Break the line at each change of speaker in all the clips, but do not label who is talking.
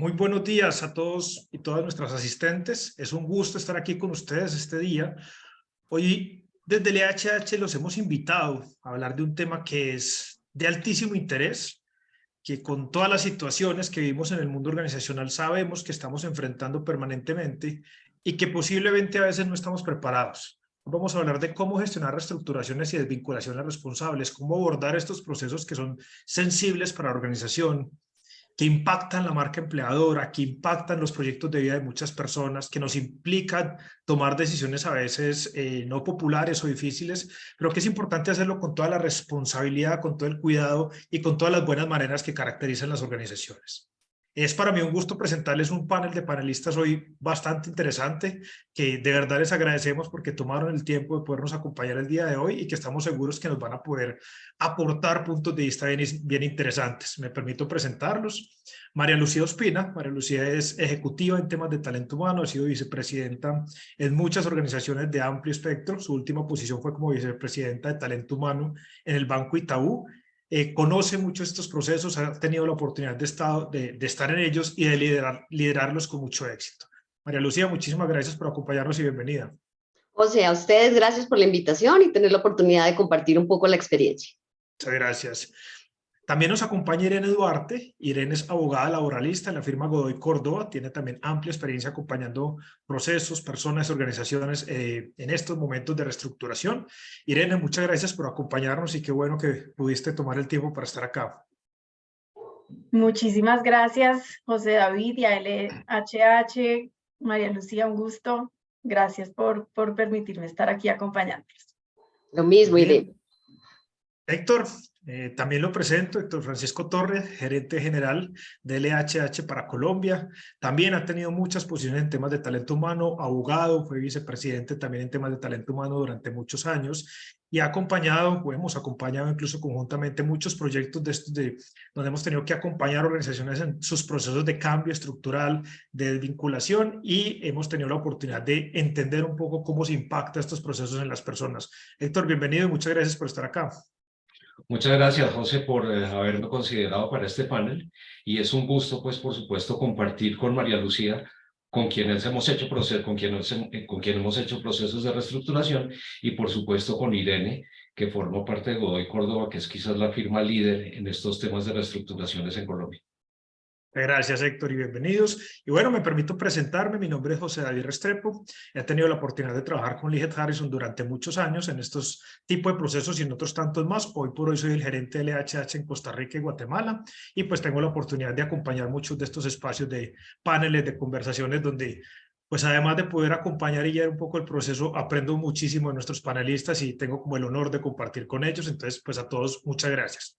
Muy buenos días a todos y todas nuestras asistentes. Es un gusto estar aquí con ustedes este día. Hoy desde el EHH los hemos invitado a hablar de un tema que es de altísimo interés, que con todas las situaciones que vivimos en el mundo organizacional sabemos que estamos enfrentando permanentemente y que posiblemente a veces no estamos preparados. Vamos a hablar de cómo gestionar reestructuraciones y desvinculaciones responsables, cómo abordar estos procesos que son sensibles para la organización, que impactan la marca empleadora, que impactan los proyectos de vida de muchas personas, que nos implican tomar decisiones a veces no populares o difíciles, pero que es importante hacerlo con toda la responsabilidad, con todo el cuidado y con todas las buenas maneras que caracterizan las organizaciones. Es para mí un gusto presentarles un panel de panelistas hoy bastante interesante, que de verdad les agradecemos porque tomaron el tiempo de podernos acompañar el día de hoy y que estamos seguros que nos van a poder aportar puntos de vista bien interesantes. Me permito presentarlos. María Lucía Ospina. María Lucía es ejecutiva en temas de talento humano, ha sido vicepresidenta en muchas organizaciones de amplio espectro. Su última posición fue como vicepresidenta de talento humano en el Banco Itaú. Conoce mucho estos procesos, ha tenido la oportunidad de estar en ellos y de liderarlos con mucho éxito. María Lucía, muchísimas gracias por acompañarnos y bienvenida.
José, a ustedes gracias por la invitación y tener la oportunidad de compartir un poco la experiencia.
Muchas gracias. También nos acompaña Irene Duarte. Irene es abogada laboralista en la firma Godoy Córdoba. Tiene también amplia experiencia acompañando procesos, personas, organizaciones en estos momentos de reestructuración. Irene, muchas gracias por acompañarnos y qué bueno que pudiste tomar el tiempo para estar acá.
Muchísimas gracias, José David y a LHH. María Lucía, un gusto. Gracias por permitirme estar aquí acompañándolos.
Lo mismo, Irene.
Héctor, también lo presento, Héctor Francisco Torres, gerente general de LHH para Colombia. También ha tenido muchas posiciones en temas de talento humano, abogado, fue vicepresidente también en temas de talento humano durante muchos años y ha acompañado, o hemos acompañado incluso conjuntamente muchos proyectos de estos donde hemos tenido que acompañar organizaciones en sus procesos de cambio estructural, de desvinculación, y hemos tenido la oportunidad de entender un poco cómo se impacta estos procesos en las personas. Héctor, bienvenido y muchas gracias por estar acá.
Muchas gracias, José, por haberme considerado para este panel, y es un gusto, pues, por supuesto, compartir con María Lucía, con quienes hemos hecho procesos de reestructuración, y por supuesto con Irene, que formó parte de Godoy Córdoba, que es quizás la firma líder en estos temas de reestructuraciones en Colombia.
Gracias, Héctor, y bienvenidos. Y bueno, me permito presentarme. Mi nombre es José David Restrepo. He tenido la oportunidad de trabajar con Lee Head Harrison durante muchos años en estos tipos de procesos y en otros tantos más. Hoy por hoy soy el gerente de LHH en Costa Rica y Guatemala, y pues tengo la oportunidad de acompañar muchos de estos espacios de paneles, de conversaciones, donde pues además de poder acompañar y guiar un poco el proceso, aprendo muchísimo de nuestros panelistas y tengo como el honor de compartir con ellos. Entonces, pues a todos, muchas gracias.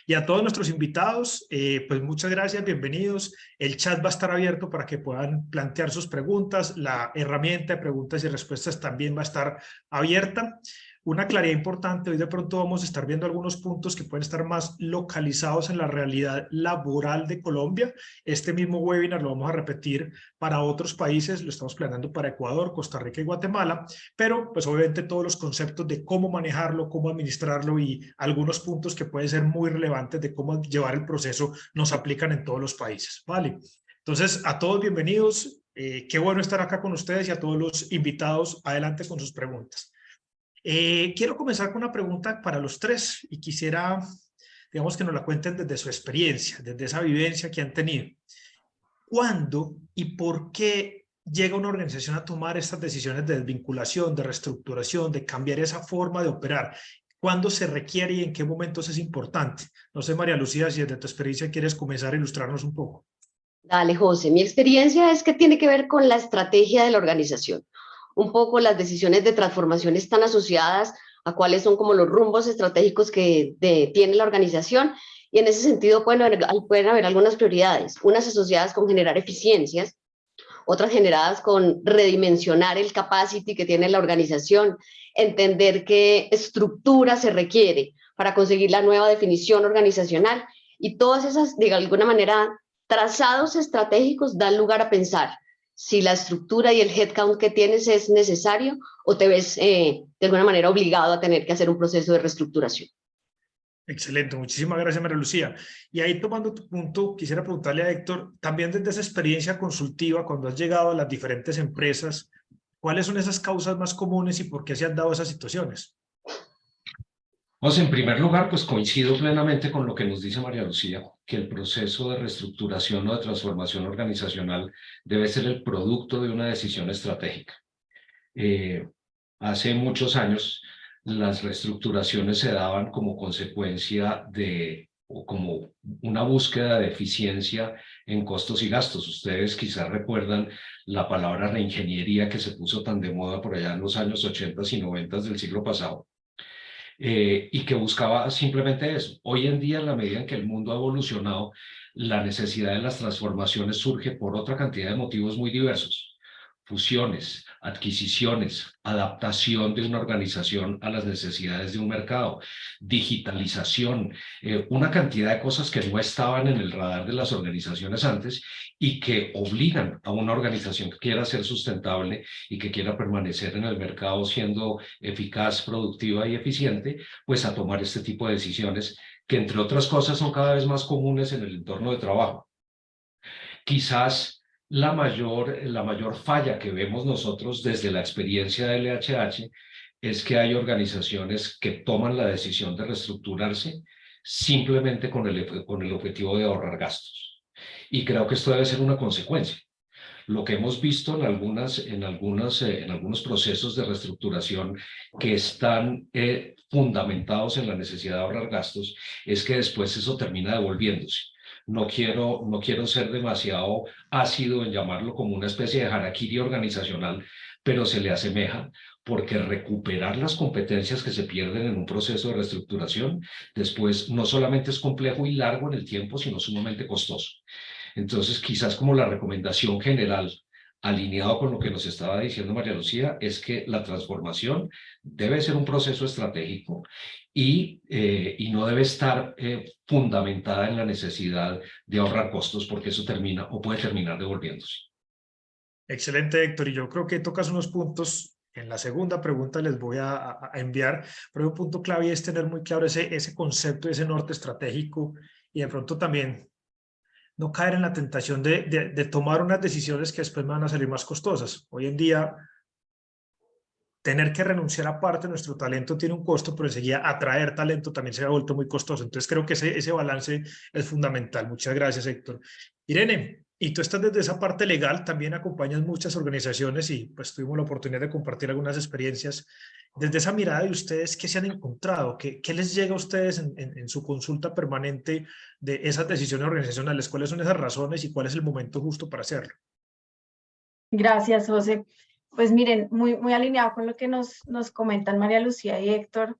Y a todos nuestros invitados, pues muchas gracias, bienvenidos. El chat va a estar abierto para que puedan plantear sus preguntas. La herramienta de preguntas y respuestas también va a estar abierta. Una claridad importante, hoy de pronto vamos a estar viendo algunos puntos que pueden estar más localizados en la realidad laboral de Colombia. Este mismo webinar lo vamos a repetir para otros países, lo estamos planeando para Ecuador, Costa Rica y Guatemala, pero pues obviamente todos los conceptos de cómo manejarlo, cómo administrarlo y algunos puntos que pueden ser muy relevantes de cómo llevar el proceso nos aplican en todos los países, ¿vale? Entonces, a todos bienvenidos, qué bueno estar acá con ustedes, y a todos los invitados, adelante con sus preguntas. Quiero comenzar con una pregunta para los tres y quisiera, digamos, que nos la cuenten desde su experiencia, desde esa vivencia que han tenido. ¿Cuándo y por qué llega una organización a tomar estas decisiones de desvinculación, de reestructuración, de cambiar esa forma de operar? ¿Cuándo se requiere y en qué momentos es importante? No sé, María Lucía, si desde tu experiencia quieres comenzar a ilustrarnos un poco.
Dale, José. Mi experiencia es que tiene que ver con la estrategia de la organización. Un poco las decisiones de transformación están asociadas a cuáles son como los rumbos estratégicos que tiene la organización, y en ese sentido pueden haber algunas prioridades, unas asociadas con generar eficiencias, otras generadas con redimensionar el capacity que tiene la organización, entender qué estructura se requiere para conseguir la nueva definición organizacional, y todas esas, de alguna manera, trazados estratégicos dan lugar a pensar si la estructura y el headcount que tienes es necesario o te ves de alguna manera obligado a tener que hacer un proceso de reestructuración.
Excelente, muchísimas gracias, María Lucía. Y ahí tomando tu punto, quisiera preguntarle a Héctor, también desde esa experiencia consultiva, cuando has llegado a las diferentes empresas, ¿cuáles son esas causas más comunes y por qué se han dado esas situaciones?
Pues en primer lugar, pues coincido plenamente con lo que nos dice María Lucía, que el proceso de reestructuración o de transformación organizacional debe ser el producto de una decisión estratégica. Hace muchos años, las reestructuraciones se daban como consecuencia o como una búsqueda de eficiencia en costos y gastos. Ustedes quizás recuerdan la palabra reingeniería que se puso tan de moda por allá en los años 80 y 90 del siglo pasado. Y que buscaba simplemente eso. Hoy en día, en la medida en que el mundo ha evolucionado, la necesidad de las transformaciones surge por otra cantidad de motivos muy diversos. Fusiones, adquisiciones, adaptación de una organización a las necesidades de un mercado, digitalización, una cantidad de cosas que no estaban en el radar de las organizaciones antes y que obligan a una organización que quiera ser sustentable y que quiera permanecer en el mercado siendo eficaz, productiva y eficiente, pues a tomar este tipo de decisiones que, entre otras cosas, son cada vez más comunes en el entorno de trabajo. Quizás la mayor falla que vemos nosotros desde la experiencia de LHH es que hay organizaciones que toman la decisión de reestructurarse simplemente con el objetivo de ahorrar gastos. Y creo que esto debe ser una consecuencia. Lo que hemos visto en algunos procesos de reestructuración que están fundamentados en la necesidad de ahorrar gastos es que después eso termina devolviéndose. No quiero ser demasiado ácido en llamarlo como una especie de harakiri organizacional, pero se le asemeja porque recuperar las competencias que se pierden en un proceso de reestructuración después no solamente es complejo y largo en el tiempo, sino sumamente costoso. Entonces, quizás como la recomendación general, alineado con lo que nos estaba diciendo María Lucía, es que la transformación debe ser un proceso estratégico y no debe estar fundamentada en la necesidad de ahorrar costos, porque eso termina o puede terminar devolviéndose.
Excelente, Héctor. Y yo creo que tocas unos puntos. En la segunda pregunta les voy a enviar, pero un punto clave es tener muy claro ese concepto, ese norte estratégico y de pronto también no caer en la tentación de tomar unas decisiones que después me van a salir más costosas. Hoy en día, tener que renunciar a parte de nuestro talento tiene un costo, pero enseguida atraer talento también se ha vuelto muy costoso. Entonces creo que ese balance es fundamental. Muchas gracias, Héctor. Irene, y tú estás desde esa parte legal, también acompañas muchas organizaciones y pues tuvimos la oportunidad de compartir algunas experiencias. Desde esa mirada de ustedes, ¿qué se han encontrado? ¿Qué les llega a ustedes en su consulta permanente de esas decisiones organizacionales? ¿Cuáles son esas razones y cuál es el momento justo para hacerlo?
Gracias, José. Pues miren, muy alineado con lo que nos comentan María Lucía y Héctor,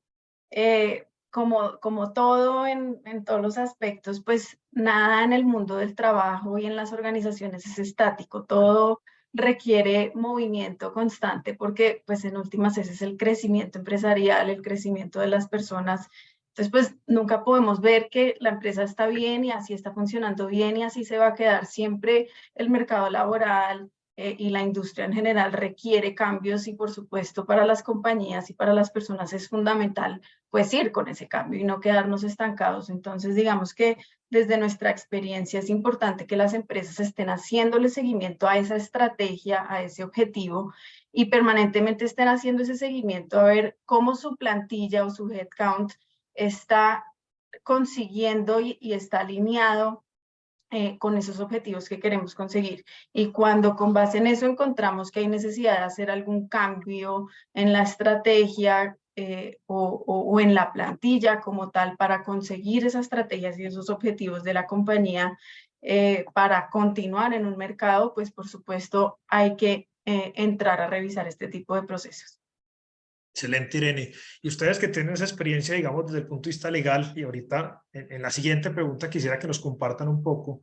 como todo en todos los aspectos, pues nada en el mundo del trabajo y en las organizaciones es estático, todo requiere movimiento constante porque pues en últimas ese es el crecimiento empresarial, el crecimiento de las personas. Entonces pues nunca podemos ver que la empresa está bien y así está funcionando bien y así se va a quedar. Siempre el mercado laboral y la industria en general requiere cambios y por supuesto para las compañías y para las personas es fundamental pues ir con ese cambio y no quedarnos estancados. Entonces digamos que desde nuestra experiencia es importante que las empresas estén haciéndole seguimiento a esa estrategia, a ese objetivo y permanentemente estén haciendo ese seguimiento a ver cómo su plantilla o su headcount está consiguiendo y está alineado con esos objetivos que queremos conseguir. Y cuando con base en eso encontramos que hay necesidad de hacer algún cambio en la estrategia o en la plantilla como tal para conseguir esas estrategias y esos objetivos de la compañía para continuar en un mercado, pues por supuesto hay que entrar a revisar este tipo de procesos.
Excelente, Irene. Y ustedes que tienen esa experiencia, digamos, desde el punto de vista legal, y ahorita en la siguiente pregunta quisiera que nos compartan un poco.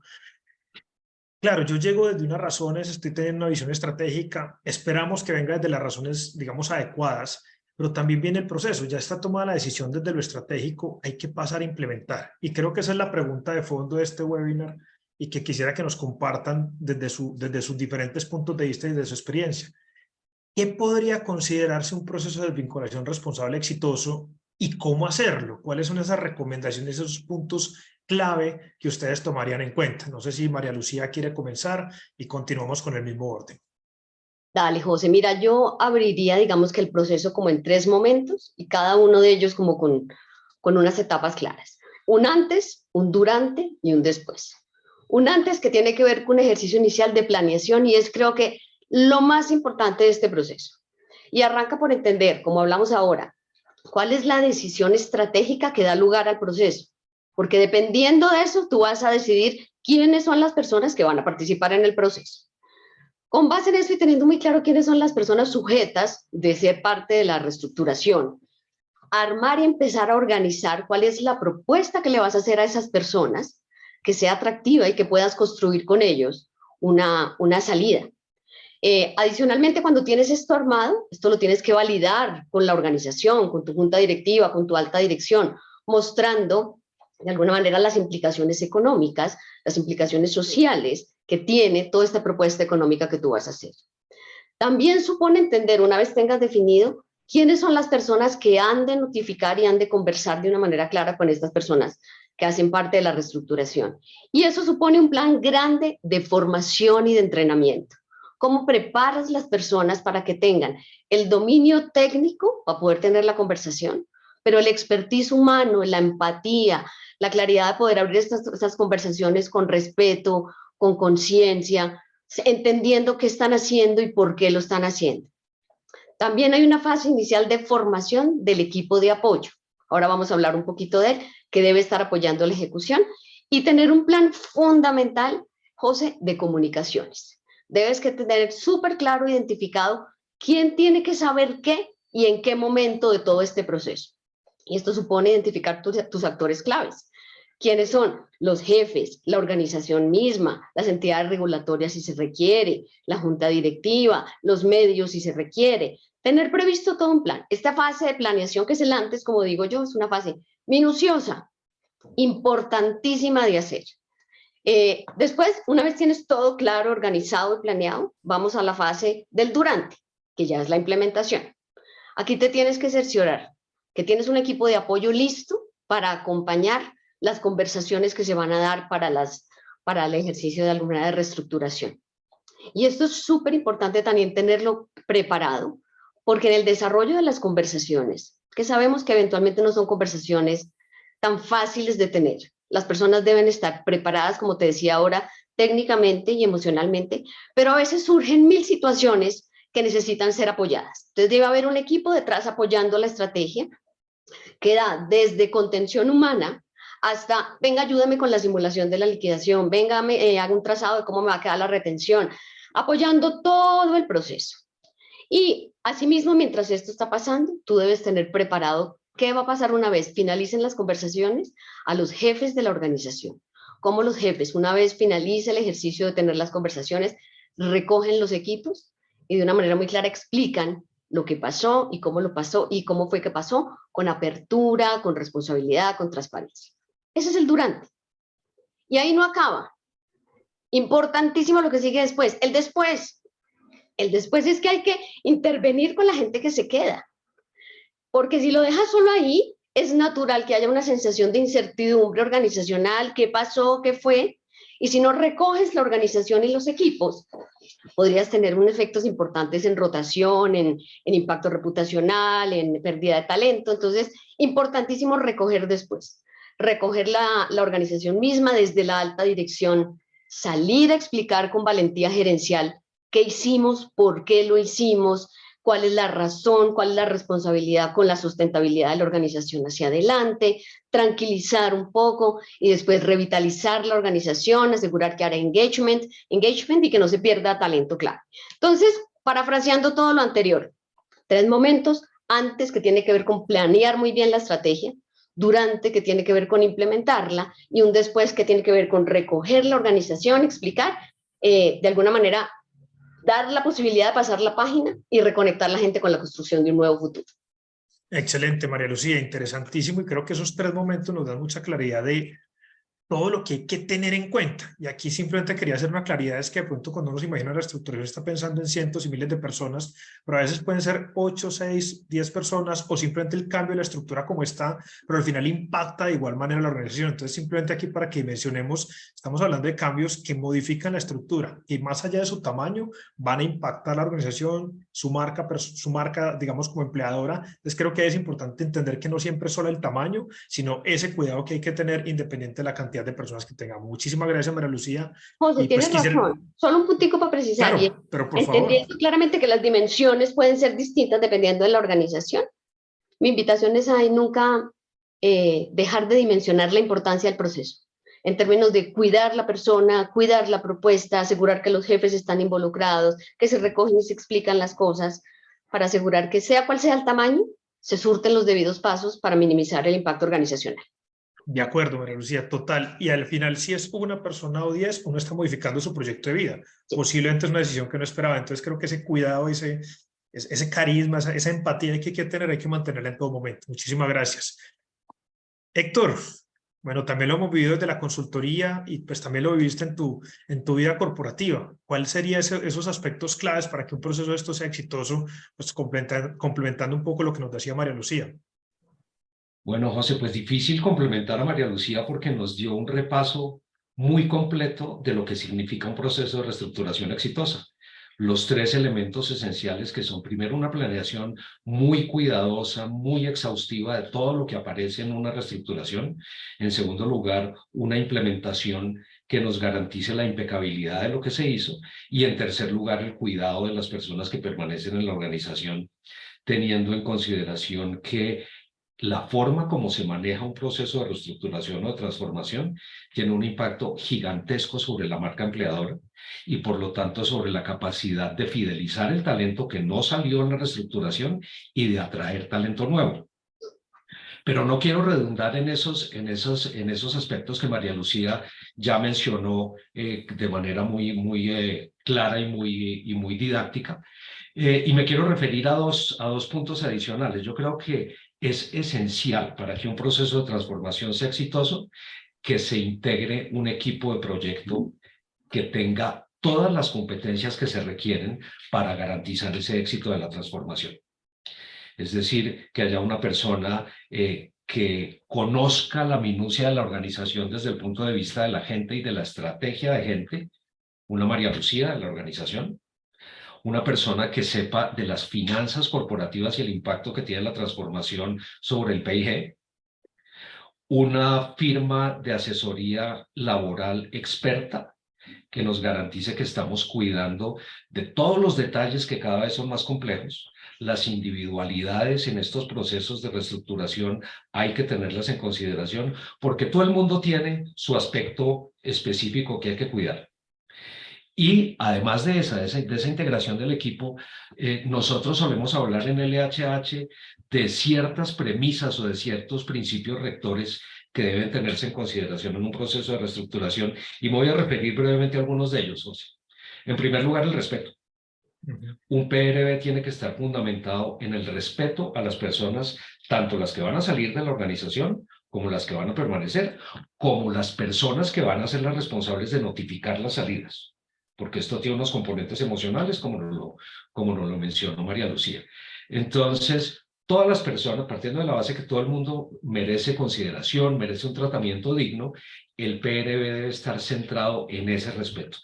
Claro, yo llego desde unas razones, estoy teniendo una visión estratégica, esperamos que venga desde las razones, digamos, adecuadas, pero también viene el proceso, ya está tomada la decisión desde lo estratégico, hay que pasar a implementar. Y creo que esa es la pregunta de fondo de este webinar y que quisiera que nos compartan desde sus diferentes puntos de vista y de su experiencia. ¿Qué podría considerarse un proceso de desvinculación responsable exitoso y cómo hacerlo. ¿Cuáles son esas recomendaciones, esos puntos clave que ustedes tomarían en cuenta? No sé si María Lucía quiere comenzar y continuamos con el mismo orden.
Dale, José, mira, yo abriría, digamos que el proceso como en 3 momentos y cada uno de ellos como con unas etapas claras. Un antes, un durante y un después. Un antes que tiene que ver con un ejercicio inicial de planeación y es creo que lo más importante de este proceso. Y arranca por entender, como hablamos ahora, cuál es la decisión estratégica que da lugar al proceso. Porque dependiendo de eso, tú vas a decidir quiénes son las personas que van a participar en el proceso. Con base en eso y teniendo muy claro quiénes son las personas sujetas de ser parte de la reestructuración, armar y empezar a organizar cuál es la propuesta que le vas a hacer a esas personas, que sea atractiva y que puedas construir con ellos una salida. Adicionalmente, cuando tienes esto armado, esto lo tienes que validar con la organización, con tu junta directiva, con tu alta dirección, mostrando de alguna manera las implicaciones económicas, las implicaciones sociales que tiene toda esta propuesta económica que tú vas a hacer. También supone entender, una vez tengas definido, quiénes son las personas que han de notificar y han de conversar de una manera clara con estas personas que hacen parte de la reestructuración. Y eso supone un plan grande de formación y de entrenamiento. ¿Cómo preparas las personas para que tengan el dominio técnico para poder tener la conversación, pero el expertise humano, la empatía, la claridad de poder abrir estas conversaciones con respeto, con conciencia, entendiendo qué están haciendo y por qué lo están haciendo? También hay una fase inicial de formación del equipo de apoyo. Ahora vamos a hablar un poquito de él, que debe estar apoyando la ejecución y tener un plan fundamental, José, de comunicaciones. Debes que tener súper claro, identificado quién tiene que saber qué y en qué momento de todo este proceso. Y esto supone identificar tus actores claves. ¿Quiénes son? Los jefes, la organización misma, las entidades regulatorias si se requiere, la junta directiva, los medios si se requiere. Tener previsto todo un plan. Esta fase de planeación que es el antes, como digo yo, es una fase minuciosa, importantísima de hacer. Después, una vez tienes todo claro, organizado y planeado, vamos a la fase del durante, que ya es la implementación. Aquí te tienes que cerciorar que tienes un equipo de apoyo listo para acompañar las conversaciones que se van a dar para el ejercicio de alguna manera de reestructuración. Y esto es súper importante también tenerlo preparado, porque en el desarrollo de las conversaciones, que sabemos que eventualmente no son conversaciones tan fáciles de tener, las personas deben estar preparadas, como te decía ahora, técnicamente y emocionalmente, pero a veces surgen 1000 situaciones que necesitan ser apoyadas. Entonces debe haber un equipo detrás apoyando la estrategia, que da desde contención humana hasta, venga, ayúdame con la simulación de la liquidación, venga, haga un trazado de cómo me va a quedar la retención, apoyando todo el proceso. Y asimismo, mientras esto está pasando, tú debes tener preparado qué va a pasar una vez finalicen las conversaciones a los jefes de la organización. Cómo los jefes, una vez finalice el ejercicio de tener las conversaciones, recogen los equipos y de una manera muy clara explican lo que pasó y cómo lo pasó y cómo fue que pasó, con apertura, con responsabilidad, con transparencia. Ese es el durante. Y ahí no acaba. Importantísimo lo que sigue después. El después. El después es que hay que intervenir con la gente que se queda. Porque si lo dejas solo ahí, es natural que haya una sensación de incertidumbre organizacional, qué pasó, qué fue. Y si no recoges la organización y los equipos, podrías tener unos efectos importantes en rotación, en impacto reputacional, en pérdida de talento. Entonces, importantísimo recoger después. Recoger la organización misma desde la alta dirección, salir a explicar con valentía gerencial qué hicimos, por qué lo hicimos, cuál es la razón, cuál es la responsabilidad con la sustentabilidad de la organización hacia adelante, tranquilizar un poco y después revitalizar la organización, asegurar que haya engagement y que no se pierda talento clave. Entonces, parafraseando todo lo anterior, 3 momentos: antes, que tiene que ver con planear muy bien la estrategia; durante, que tiene que ver con implementarla; y un después, que tiene que ver con recoger la organización, explicar, de alguna manera, dar la posibilidad de pasar la página y reconectar la gente con la construcción de un nuevo futuro.
Excelente, María Lucía, interesantísimo, y creo que esos 3 momentos nos dan mucha claridad de todo lo que hay que tener en cuenta. Y aquí simplemente quería hacer una claridad, es que de pronto cuando uno se imagina la estructuración está pensando en cientos y miles de personas, pero a veces pueden ser 8, 6, 10 personas o simplemente el cambio de la estructura como está, pero al final impacta de igual manera la organización. Entonces simplemente aquí para que mencionemos, estamos hablando de cambios que modifican la estructura y más allá de su tamaño van a impactar la organización, su marca, digamos, como empleadora. Entonces creo que es importante entender que no siempre es solo el tamaño, sino ese cuidado que hay que tener independiente de la cantidad de personas que tengamos. Muchísimas gracias, María Lucía.
José,
Y pues
tienes
quisiera...
razón. Solo un puntico para precisar, y
Claro, pero por favor.
entendiendo claramente que las dimensiones pueden ser distintas dependiendo de la organización. Mi invitación es a nunca dejar de dimensionar la importancia del proceso, en términos de cuidar la persona, cuidar la propuesta, asegurar que los jefes están involucrados, que se recogen y se explican las cosas, para asegurar que sea cual sea el tamaño, se surten los debidos pasos para minimizar el impacto organizacional.
De acuerdo, María Lucía, total. Y al final, si es una persona o 10, uno está modificando su proyecto de vida.
Sí.
Posiblemente es una decisión que no esperaba. Entonces creo que ese cuidado, ese carisma, esa empatía que hay que tener, hay que mantenerla en todo momento. Muchísimas gracias. Héctor, bueno, también lo hemos vivido desde la consultoría y pues también lo viviste en tu vida corporativa. ¿Cuál serían esos aspectos claves para que un proceso de esto sea exitoso? Pues complementando un poco lo que nos decía María Lucía.
Bueno, José, pues difícil complementar a María Lucía porque nos dio un repaso muy completo de lo que significa un proceso de reestructuración exitosa. Los 3 elementos esenciales que son, primero, una planeación muy cuidadosa, muy exhaustiva de todo lo que aparece en una reestructuración. En segundo lugar, una implementación que nos garantice la impecabilidad de lo que se hizo. Y en tercer lugar, el cuidado de las personas que permanecen en la organización, teniendo en consideración que la forma como se maneja un proceso de reestructuración o de transformación tiene un impacto gigantesco sobre la marca empleadora y por lo tanto sobre la capacidad de fidelizar el talento que no salió en la reestructuración y de atraer talento nuevo. Pero no quiero redundar en esos aspectos que María Lucía ya mencionó de manera muy clara y muy didáctica. Y me quiero referir a dos puntos adicionales. Yo creo que es esencial para que un proceso de transformación sea exitoso que se integre un equipo de proyecto que tenga todas las competencias que se requieren para garantizar ese éxito de la transformación. Es decir, que haya una persona que conozca la minucia de la organización desde el punto de vista de la gente y de la estrategia de gente, una María Lucía de la organización, una persona que sepa de las finanzas corporativas y el impacto que tiene la transformación sobre el PIG, una firma de asesoría laboral experta que nos garantice que estamos cuidando de todos los detalles que cada vez son más complejos. Las individualidades en estos procesos de reestructuración hay que tenerlas en consideración porque todo el mundo tiene su aspecto específico que hay que cuidar. Y además de esa integración del equipo, nosotros solemos hablar en LHH de ciertas premisas o de ciertos principios rectores que deben tenerse en consideración en un proceso de reestructuración, y me voy a referir brevemente a algunos de ellos, José. En primer lugar, el respeto. Un PRB tiene que estar fundamentado en el respeto a las personas, tanto las que van a salir de la organización como las que van a permanecer, como las personas que van a ser las responsables de notificar las salidas, porque esto tiene unos componentes emocionales, como nos lo mencionó María Lucía. Entonces, todas las personas, partiendo de la base que todo el mundo merece consideración, merece un tratamiento digno, el PRB debe estar centrado en ese respeto.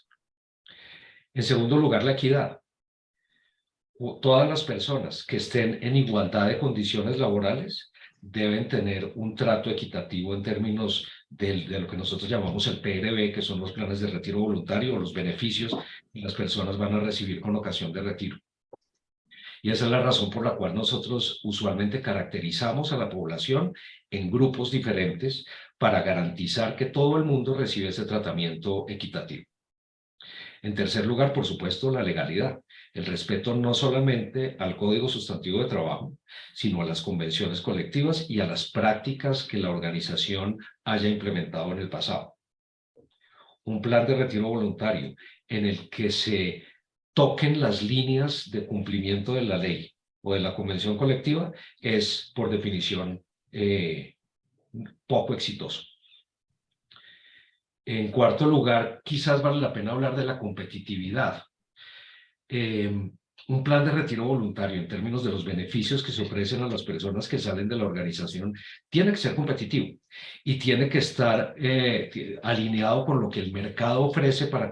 En segundo lugar, la equidad. Todas las personas que estén en igualdad de condiciones laborales deben tener un trato equitativo en términos de lo que nosotros llamamos el PRB, que son los planes de retiro voluntario o los beneficios que las personas van a recibir con ocasión de retiro. Y esa es la razón por la cual nosotros usualmente caracterizamos a la población en grupos diferentes para garantizar que todo el mundo recibe ese tratamiento equitativo. En tercer lugar, por supuesto, la legalidad. El respeto no solamente al Código Sustantivo de Trabajo, sino a las convenciones colectivas y a las prácticas que la organización haya implementado en el pasado. Un plan de retiro voluntario en el que se toquen las líneas de cumplimiento de la ley o de la convención colectiva es, por definición, poco exitoso. En cuarto lugar, quizás vale la pena hablar de la competitividad. Un plan de retiro voluntario en términos de los beneficios que se ofrecen a las personas que salen de la organización tiene que ser competitivo y tiene que estar alineado con lo que el mercado ofrece para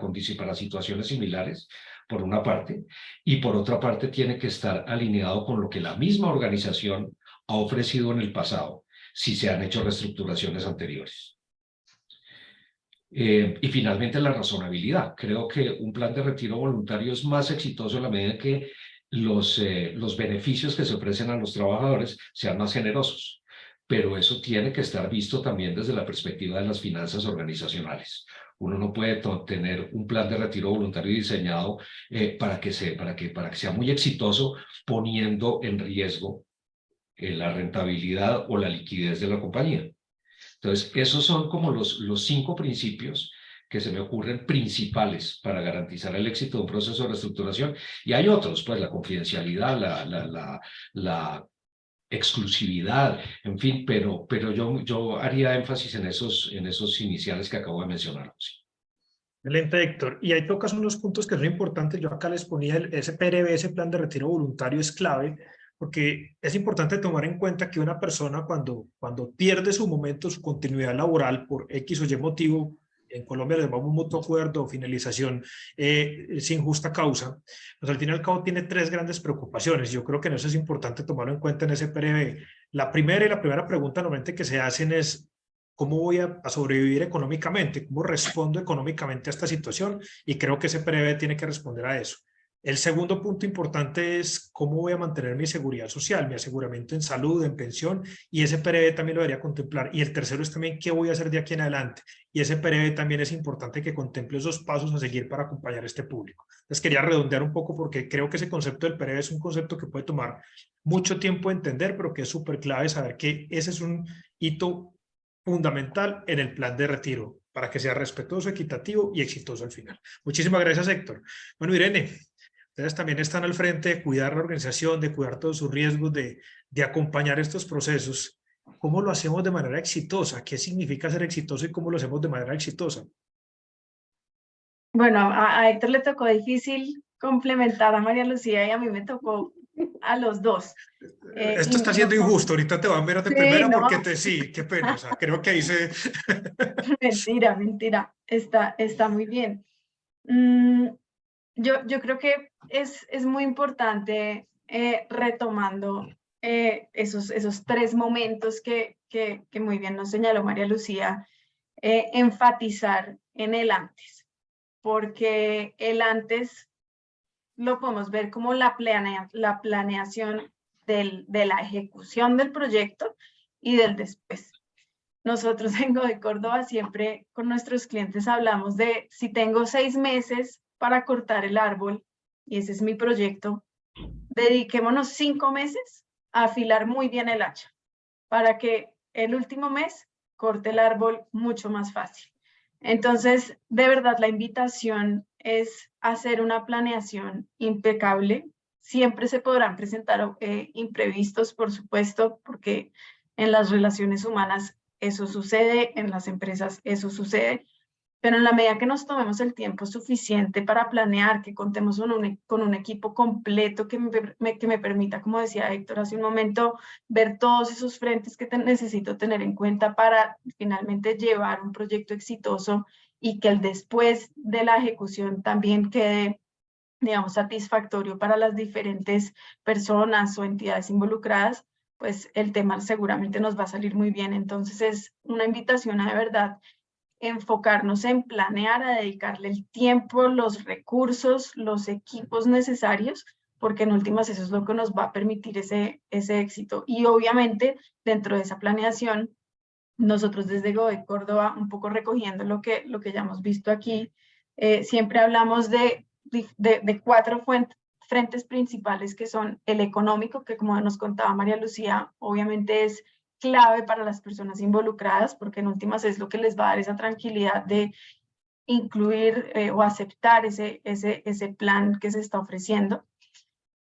situaciones similares, por una parte, y por otra parte tiene que estar alineado con lo que la misma organización ha ofrecido en el pasado, si se han hecho reestructuraciones anteriores. Y finalmente la razonabilidad. Creo que un plan de retiro voluntario es más exitoso en la medida que los beneficios que se ofrecen a los trabajadores sean más generosos. Pero eso tiene que estar visto también desde la perspectiva de las finanzas organizacionales. Uno no puede tener un plan de retiro voluntario diseñado para que sea muy exitoso, poniendo en riesgo la rentabilidad o la liquidez de la compañía. Entonces, esos son como los 5 principios que se me ocurren principales para garantizar el éxito de un proceso de reestructuración. Y hay otros, pues la confidencialidad, la exclusividad, en fin, pero yo haría énfasis en esos iniciales que acabo de mencionar.
Excelente, Héctor. Y ahí tocas unos puntos que son importantes. Yo acá les ponía ese PRV, ese plan de retiro voluntario es clave, porque es importante tomar en cuenta que una persona cuando pierde su momento, su continuidad laboral por X o Y motivo, en Colombia le llamamos mutuo acuerdo o finalización sin justa causa, pues al fin y al cabo tiene 3 grandes preocupaciones. Yo creo que en eso es importante tomarlo en cuenta en ese PRV. La primera pregunta normalmente que se hacen es: ¿cómo voy a sobrevivir económicamente? ¿Cómo respondo económicamente a esta situación? Y creo que ese PRV tiene que responder a eso. El segundo punto importante es cómo voy a mantener mi seguridad social, mi aseguramiento en salud, en pensión, y ese PRV también lo debería contemplar. Y el tercero es también qué voy a hacer de aquí en adelante. Y ese PRV también es importante que contemple esos pasos a seguir para acompañar a este público. Entonces quería redondear un poco porque creo que ese concepto del PRV es un concepto que puede tomar mucho tiempo de entender, pero que es súper clave saber que ese es un hito fundamental en el plan de retiro para que sea respetuoso, equitativo y exitoso al final. Muchísimas gracias, Héctor. Bueno, Irene, ustedes también están al frente de cuidar la organización, de cuidar todos sus riesgos, de acompañar estos procesos. ¿Cómo lo hacemos de manera exitosa? ¿Qué significa ser exitoso y cómo lo hacemos de manera exitosa?
Bueno, a Héctor le tocó difícil complementar a María Lucía y a mí me tocó a los dos.
Esto está siendo injusto, ahorita te van a ver de
Sí,
primera
no.
porque sí, qué pena, o sea, creo que hice...
Mentira, está muy bien. Yo creo que es muy importante retomando esos 3 momentos que muy bien nos señaló María Lucía, enfatizar en el antes, porque el antes lo podemos ver como la planeación de la ejecución del proyecto y del después. Nosotros en Godoy Córdoba siempre con nuestros clientes hablamos de si tengo 6 meses para cortar el árbol, y ese es mi proyecto, dediquémonos 5 meses a afilar muy bien el hacha, para que el último mes corte el árbol mucho más fácil. Entonces, de verdad, la invitación es hacer una planeación impecable. Siempre se podrán presentar imprevistos, por supuesto, porque en las relaciones humanas eso sucede, en las empresas eso sucede, pero en la medida que nos tomemos el tiempo suficiente para planear, que contemos con un equipo completo que me permita, como decía Héctor hace un momento, ver todos esos frentes que necesito tener en cuenta para finalmente llevar un proyecto exitoso y que el después de la ejecución también quede, digamos, satisfactorio para las diferentes personas o entidades involucradas, pues el tema seguramente nos va a salir muy bien. Entonces es una invitación a de verdad enfocarnos en planear, a dedicarle el tiempo, los recursos, los equipos necesarios, porque en últimas eso es lo que nos va a permitir ese éxito. Y obviamente dentro de esa planeación, nosotros desde Godoy Córdoba, un poco recogiendo lo que ya hemos visto aquí, siempre hablamos de 4 frentes principales, que son el económico, que como nos contaba María Lucía, obviamente es clave para las personas involucradas, porque en últimas es lo que les va a dar esa tranquilidad de incluir o aceptar ese plan que se está ofreciendo.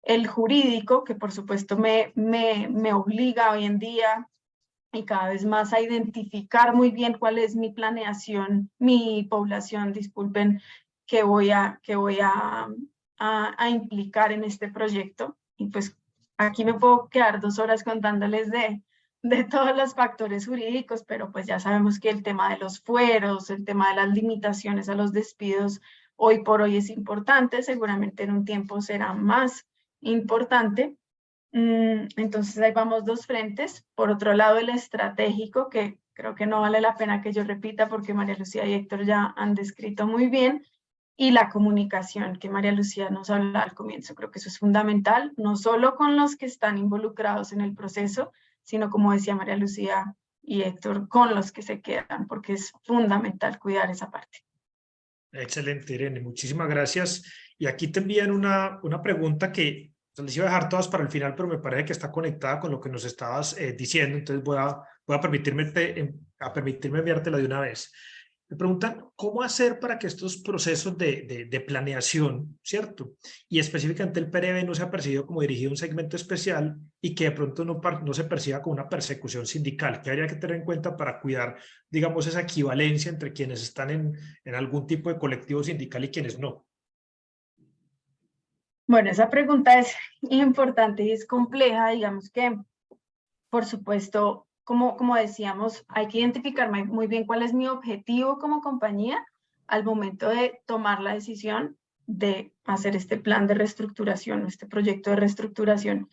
El jurídico, que por supuesto me obliga hoy en día y cada vez más a identificar muy bien cuál es mi planeación, mi población, disculpen, que voy a implicar en este proyecto. Y pues aquí me puedo quedar 2 horas contándoles de todos los factores jurídicos, pero pues ya sabemos que el tema de los fueros, el tema de las limitaciones a los despidos, hoy por hoy es importante, seguramente en un tiempo será más importante. Entonces ahí vamos 2 frentes. Por otro lado, el estratégico, que creo que no vale la pena que yo repita porque María Lucía y Héctor ya han descrito muy bien, y la comunicación que María Lucía nos hablaba al comienzo. Creo que eso es fundamental, no solo con los que están involucrados en el proceso, sino como decía María Lucía y Héctor, con los que se quedan, porque es fundamental cuidar esa parte.
Excelente, Irene, muchísimas gracias. Y aquí te envían una pregunta que les iba a dejar todas para el final, pero me parece que está conectada con lo que nos estabas diciendo, entonces voy a permitirme enviártela de una vez. Me preguntan, ¿cómo hacer para que estos procesos de planeación, ¿cierto? Y específicamente el PRV no sea percibido como dirigido a un segmento especial y que de pronto no se perciba como una persecución sindical? ¿Qué habría que tener en cuenta para cuidar, digamos, esa equivalencia entre quienes están en algún tipo de colectivo sindical y quienes no?
Bueno, esa pregunta es importante y es compleja, digamos que, por supuesto, como decíamos, hay que identificar muy bien cuál es mi objetivo como compañía al momento de tomar la decisión de hacer este plan de reestructuración, este proyecto de reestructuración.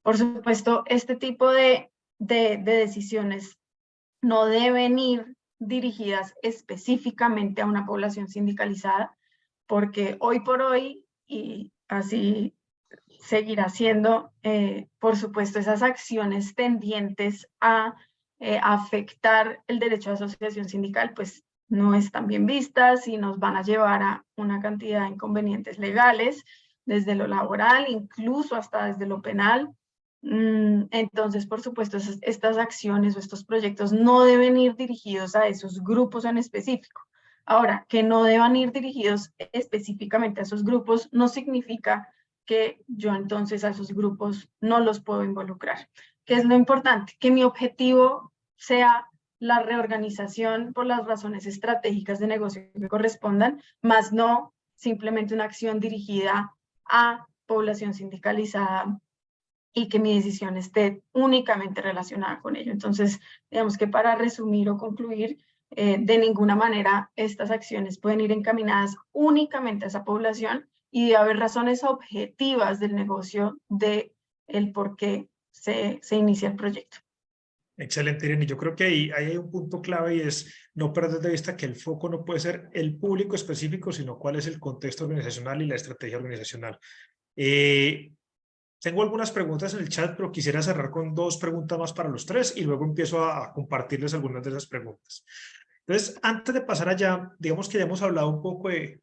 Por supuesto, este tipo de decisiones no deben ir dirigidas específicamente a una población sindicalizada, porque hoy por hoy, y así seguirá siendo, por supuesto, esas acciones tendientes a afectar el derecho a asociación sindical, pues no están bien vistas y nos van a llevar a una cantidad de inconvenientes legales, desde lo laboral, incluso hasta desde lo penal. Entonces, por supuesto, estas acciones o estos proyectos no deben ir dirigidos a esos grupos en específico. Ahora, que no deban ir dirigidos específicamente a esos grupos no significa que yo entonces a esos grupos no los puedo involucrar. ¿Qué es lo importante? Que mi objetivo sea la reorganización por las razones estratégicas de negocio que correspondan, más no simplemente una acción dirigida a población sindicalizada y que mi decisión esté únicamente relacionada con ello. Entonces, digamos que para resumir o concluir, de ninguna manera estas acciones pueden ir encaminadas únicamente a esa población y debe haber razones objetivas del negocio de el por qué se inicia el proyecto.
Excelente, Irene. Yo creo que ahí hay un punto clave y es no perder de vista que el foco no puede ser el público específico, sino cuál es el contexto organizacional y la estrategia organizacional. Tengo algunas preguntas en el chat, pero quisiera cerrar con 2 preguntas más para los 3 y luego empiezo a compartirles algunas de esas preguntas. Entonces, antes de pasar allá, digamos que ya hemos hablado un poco de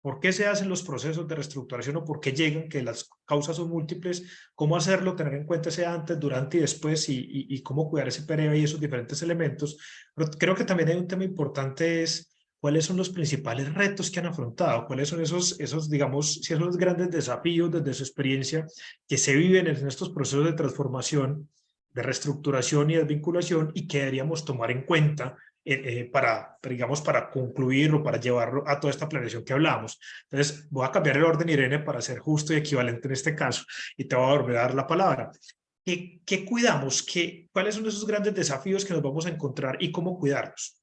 por qué se hacen los procesos de reestructuración o por qué llegan, que las causas son múltiples, cómo hacerlo, tener en cuenta ese antes, durante y después y cómo cuidar ese PRV y esos diferentes elementos. Pero creo que también hay un tema importante es cuáles son los principales retos que han afrontado, cuáles son esos digamos, si esos grandes desafíos desde su experiencia que se viven en estos procesos de transformación, de reestructuración y desvinculación y que deberíamos tomar en cuenta digamos, para concluir o para llevarlo a toda esta planeación que hablábamos. Entonces, voy a cambiar el orden, Irene, para ser justo y equivalente en este caso, y te voy a volver a dar la palabra. ¿Qué cuidamos? ¿Cuáles son esos grandes desafíos que nos vamos a encontrar y cómo cuidarlos?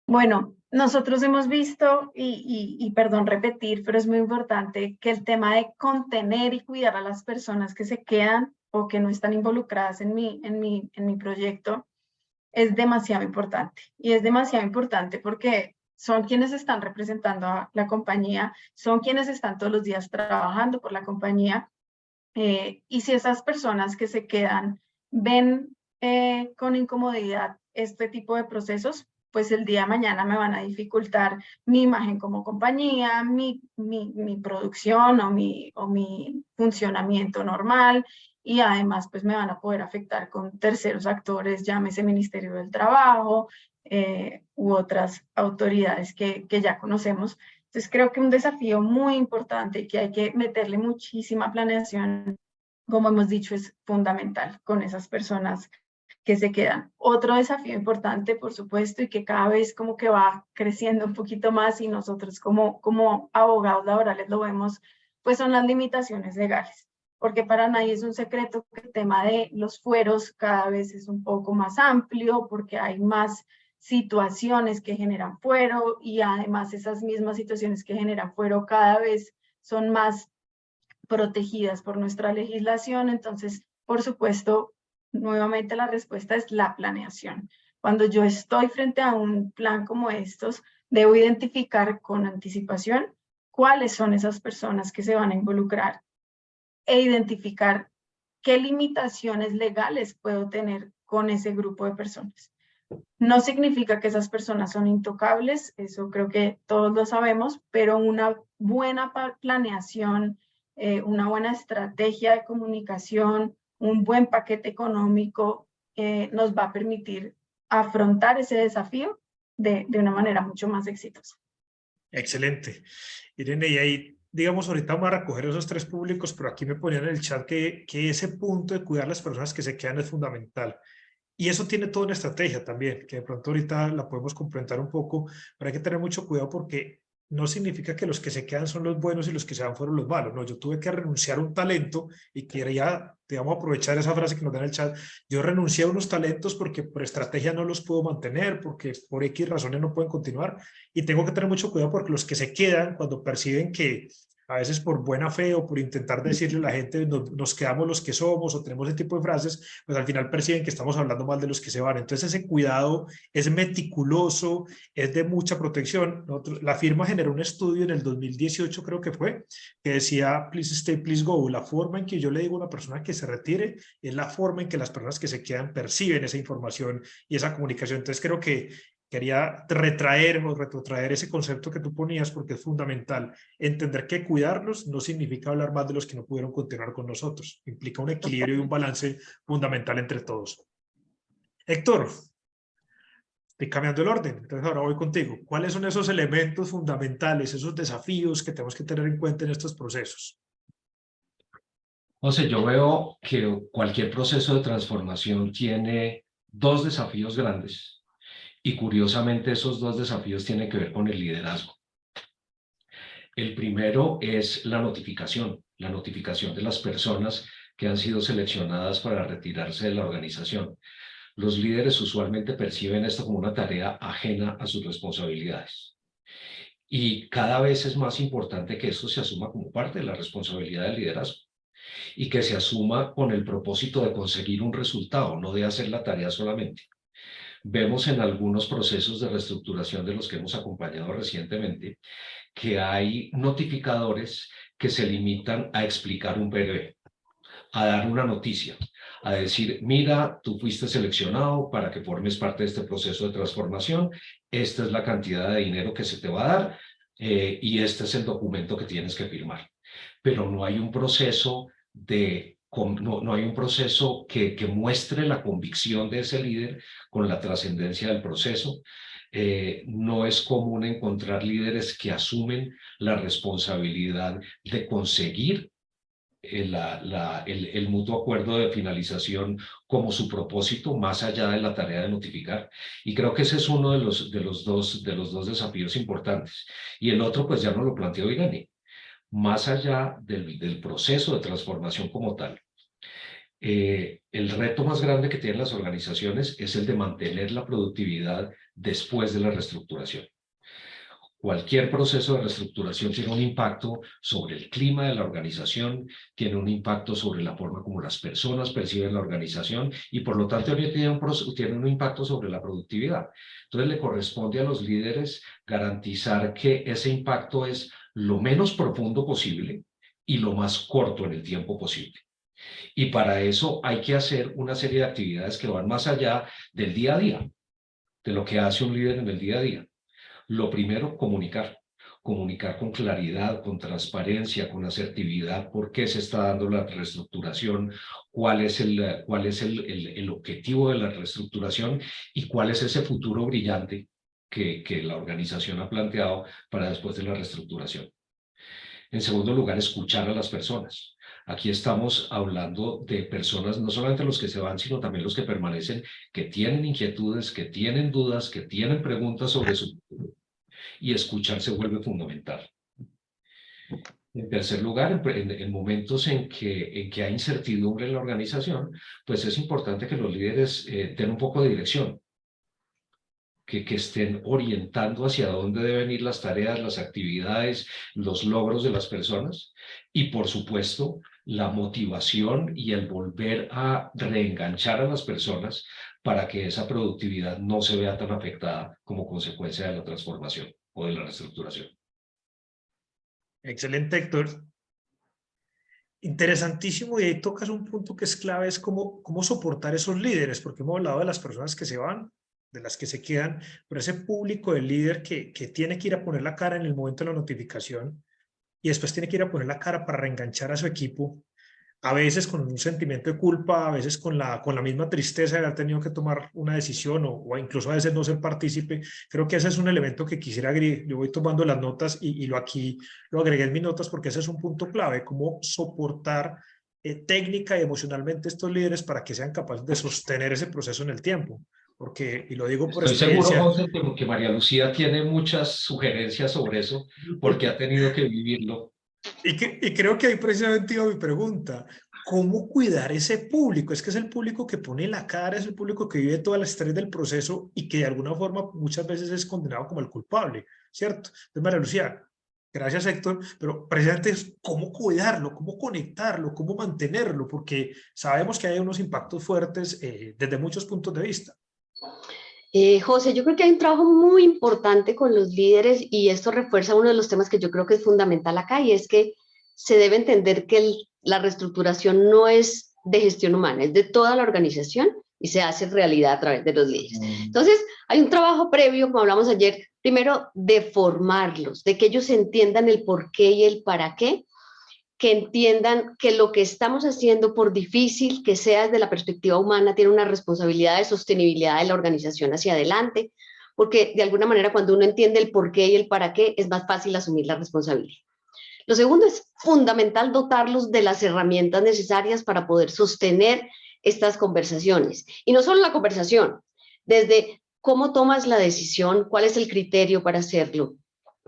Bueno, nosotros hemos visto, y perdón repetir, pero es muy importante que el tema de contener y cuidar a las personas que se quedan o que no están involucradas en mi proyecto es demasiado importante. Y es demasiado importante porque son quienes están representando a la compañía, son quienes están todos los días trabajando por la compañía. Y si esas personas que se quedan ven con incomodidad este tipo de procesos, pues el día de mañana me van a dificultar mi imagen como compañía, mi producción o mi funcionamiento normal, y además pues me van a poder afectar con terceros actores, llámese Ministerio del Trabajo u otras autoridades que ya conocemos. Entonces creo que un desafío muy importante y que hay que meterle muchísima planeación como hemos dicho, es fundamental con esas personas que se quedan. Otro desafío importante, por supuesto, y que cada vez como que va creciendo un poquito más y nosotros como abogados laborales lo vemos, pues son las limitaciones legales. Porque para nadie es un secreto que el tema de los fueros cada vez es un poco más amplio, porque hay más situaciones que generan fuero y además esas mismas situaciones que generan fuero cada vez son más protegidas por nuestra legislación. Entonces, por supuesto, nuevamente la respuesta es la planeación. Cuando yo estoy frente a un plan como estos, debo identificar con anticipación cuáles son esas personas que se van a involucrar e identificar qué limitaciones legales puedo tener con ese grupo de personas. No significa que esas personas son intocables, eso creo que todos lo sabemos, pero una buena planeación, una buena estrategia de comunicación, un buen paquete económico nos va a permitir afrontar ese desafío de una manera mucho más exitosa.
Excelente. Irene, y ahí, digamos, ahorita vamos a recoger esos tres públicos, pero aquí me ponían en el chat que ese punto de cuidar a las personas que se quedan es fundamental. Y eso tiene toda una estrategia también, que de pronto ahorita la podemos complementar un poco, pero hay que tener mucho cuidado porque no significa que los que se quedan son los buenos y los que se van fueron los malos. No, yo tuve que renunciar a un talento y quería, digamos, aprovechar esa frase que nos da en el chat. Yo renuncié a unos talentos porque por estrategia no los puedo mantener, porque por X razones no pueden continuar. Y tengo que tener mucho cuidado porque los que se quedan, cuando perciben que a veces por buena fe o por intentar decirle a la gente nos quedamos los que somos o tenemos ese tipo de frases, pues al final perciben que estamos hablando mal de los que se van. Entonces ese cuidado es meticuloso, es de mucha protección. La firma generó un estudio en el 2018, creo que fue, que decía please stay, please go. La forma en que yo le digo a una persona que se retire es la forma en que las personas que se quedan perciben esa información y esa comunicación. Entonces creo que quería retraer o retrotraer ese concepto que tú ponías porque es fundamental. Entender que cuidarlos no significa hablar más de los que no pudieron continuar con nosotros. Implica un equilibrio y un balance fundamental entre todos. Héctor, estoy cambiando el orden, entonces ahora voy contigo. ¿Cuáles son esos elementos fundamentales, esos desafíos que tenemos que tener en cuenta en estos procesos?
José, yo veo que cualquier proceso de transformación tiene dos desafíos grandes. Y curiosamente esos dos desafíos tienen que ver con el liderazgo. El primero es la notificación de las personas que han sido seleccionadas para retirarse de la organización. Los líderes usualmente perciben esto como una tarea ajena a sus responsabilidades. Y cada vez es más importante que esto se asuma como parte de la responsabilidad del liderazgo y que se asuma con el propósito de conseguir un resultado, no de hacer la tarea solamente. Vemos en algunos procesos de reestructuración de los que hemos acompañado recientemente que hay notificadores que se limitan a explicar un breve, a dar una noticia, a decir, mira, tú fuiste seleccionado para que formes parte de este proceso de transformación, esta es la cantidad de dinero que se te va a dar y este es el documento que tienes que firmar. Pero no hay un proceso no hay un proceso que muestre la convicción de ese líder con la trascendencia del proceso. No es común encontrar líderes que asumen la responsabilidad de conseguir el mutuo acuerdo de finalización como su propósito, más allá de la tarea de notificar. Y creo que ese es uno de los dos desafíos importantes. Y el otro, pues ya nos lo planteó Irene. Más allá del proceso de transformación como tal, el reto más grande que tienen las organizaciones es el de mantener la productividad después de la reestructuración. Cualquier proceso de reestructuración tiene un impacto sobre el clima de la organización, tiene un impacto sobre la forma como las personas perciben la organización y por lo tanto tiene un impacto sobre la productividad. Entonces le corresponde a los líderes garantizar que ese impacto es lo menos profundo posible y lo más corto en el tiempo posible. Y para eso hay que hacer una serie de actividades que van más allá del día a día, de lo que hace un líder en el día a día. Lo primero, comunicar con claridad, con transparencia, con asertividad, por qué se está dando la reestructuración, cuál es el objetivo de la reestructuración y cuál es ese futuro brillante que la organización ha planteado para después de la reestructuración. En segundo lugar, escuchar a las personas. Aquí estamos hablando de personas, no solamente los que se van, sino también los que permanecen, que tienen inquietudes, que tienen dudas, que tienen preguntas sobre su futuro. Y escuchar se vuelve fundamental. En tercer lugar, en momentos en que hay incertidumbre en la organización, pues es importante que los líderes den un poco de dirección, que estén orientando hacia dónde deben ir las tareas, las actividades, los logros de las personas y, por supuesto, la motivación y el volver a reenganchar a las personas para que esa productividad no se vea tan afectada como consecuencia de la transformación o de la reestructuración.
Excelente, Héctor. Interesantísimo, y ahí tocas un punto que es clave, es cómo soportar esos líderes, porque hemos hablado de las personas que se van, de las que se quedan, pero ese público del líder que tiene que ir a poner la cara en el momento de la notificación y después tiene que ir a poner la cara para reenganchar a su equipo, a veces con un sentimiento de culpa, a veces con la misma tristeza de haber tenido que tomar una decisión o incluso a veces no ser partícipe. Creo que ese es un elemento que quisiera agregar. Yo voy tomando las notas y aquí lo agregué en mis notas porque ese es un punto clave, cómo soportar técnica y emocionalmente estos líderes para que sean capaces de sostener ese proceso en el tiempo. Porque, y lo digo por
Estoy seguro,
experiencia.
José, que María Lucía tiene muchas sugerencias sobre eso, porque ha tenido que vivirlo.
Y creo que ahí precisamente iba mi pregunta. ¿Cómo cuidar ese público? Es que es el público que pone la cara, es el público que vive todas las estrés del proceso y que de alguna forma muchas veces es condenado como el culpable, ¿cierto? Entonces, María Lucía, gracias, Héctor, pero precisamente es cómo cuidarlo, cómo conectarlo, cómo mantenerlo, porque sabemos que hay unos impactos fuertes desde muchos puntos de vista.
José, yo creo que hay un trabajo muy importante con los líderes y esto refuerza uno de los temas que yo creo que es fundamental acá y es que se debe entender que la reestructuración no es de gestión humana, es de toda la organización y se hace realidad a través de los líderes. Entonces, hay un trabajo previo, como hablamos ayer, primero de formarlos, de que ellos entiendan el por qué y el para qué, que entiendan que lo que estamos haciendo, por difícil que sea desde la perspectiva humana, tiene una responsabilidad de sostenibilidad de la organización hacia adelante, porque de alguna manera cuando uno entiende el por qué y el para qué, es más fácil asumir la responsabilidad. Lo segundo es fundamental dotarlos de las herramientas necesarias para poder sostener estas conversaciones. Y no solo la conversación, desde cómo tomas la decisión, cuál es el criterio para hacerlo,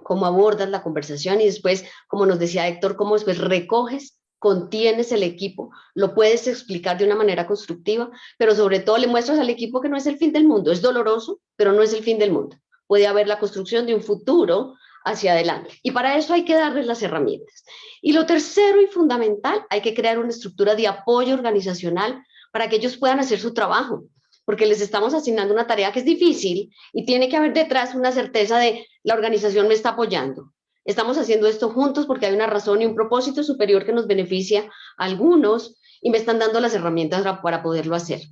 cómo abordas la conversación y después, como nos decía Héctor, cómo después recoges, contienes el equipo, lo puedes explicar de una manera constructiva, pero sobre todo le muestras al equipo que no es el fin del mundo, es doloroso, pero no es el fin del mundo. Puede haber la construcción de un futuro hacia adelante. Y para eso hay que darles las herramientas. Y lo tercero y fundamental, hay que crear una estructura de apoyo organizacional para que ellos puedan hacer su trabajo, porque les estamos asignando una tarea que es difícil y tiene que haber detrás una certeza de la organización me está apoyando. Estamos haciendo esto juntos porque hay una razón y un propósito superior que nos beneficia a algunos y me están dando las herramientas para poderlo hacer.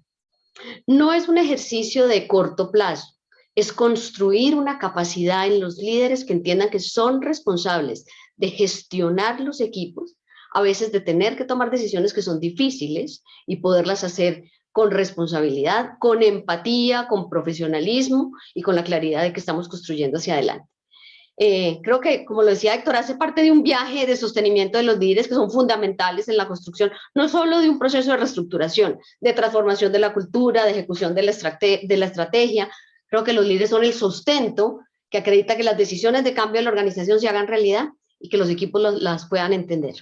No es un ejercicio de corto plazo, es construir una capacidad en los líderes que entiendan que son responsables de gestionar los equipos, a veces de tener que tomar decisiones que son difíciles y poderlas hacer con responsabilidad, con empatía, con profesionalismo y con la claridad de que estamos construyendo hacia adelante. Creo que, como lo decía Héctor, hace parte de un viaje de sostenimiento de los líderes que son fundamentales en la construcción, no solo de un proceso de reestructuración, de transformación de la cultura, de ejecución de la estrategia. Creo que los líderes son el sustento que acredita que las decisiones de cambio de la organización se hagan realidad y que los equipos las puedan entender.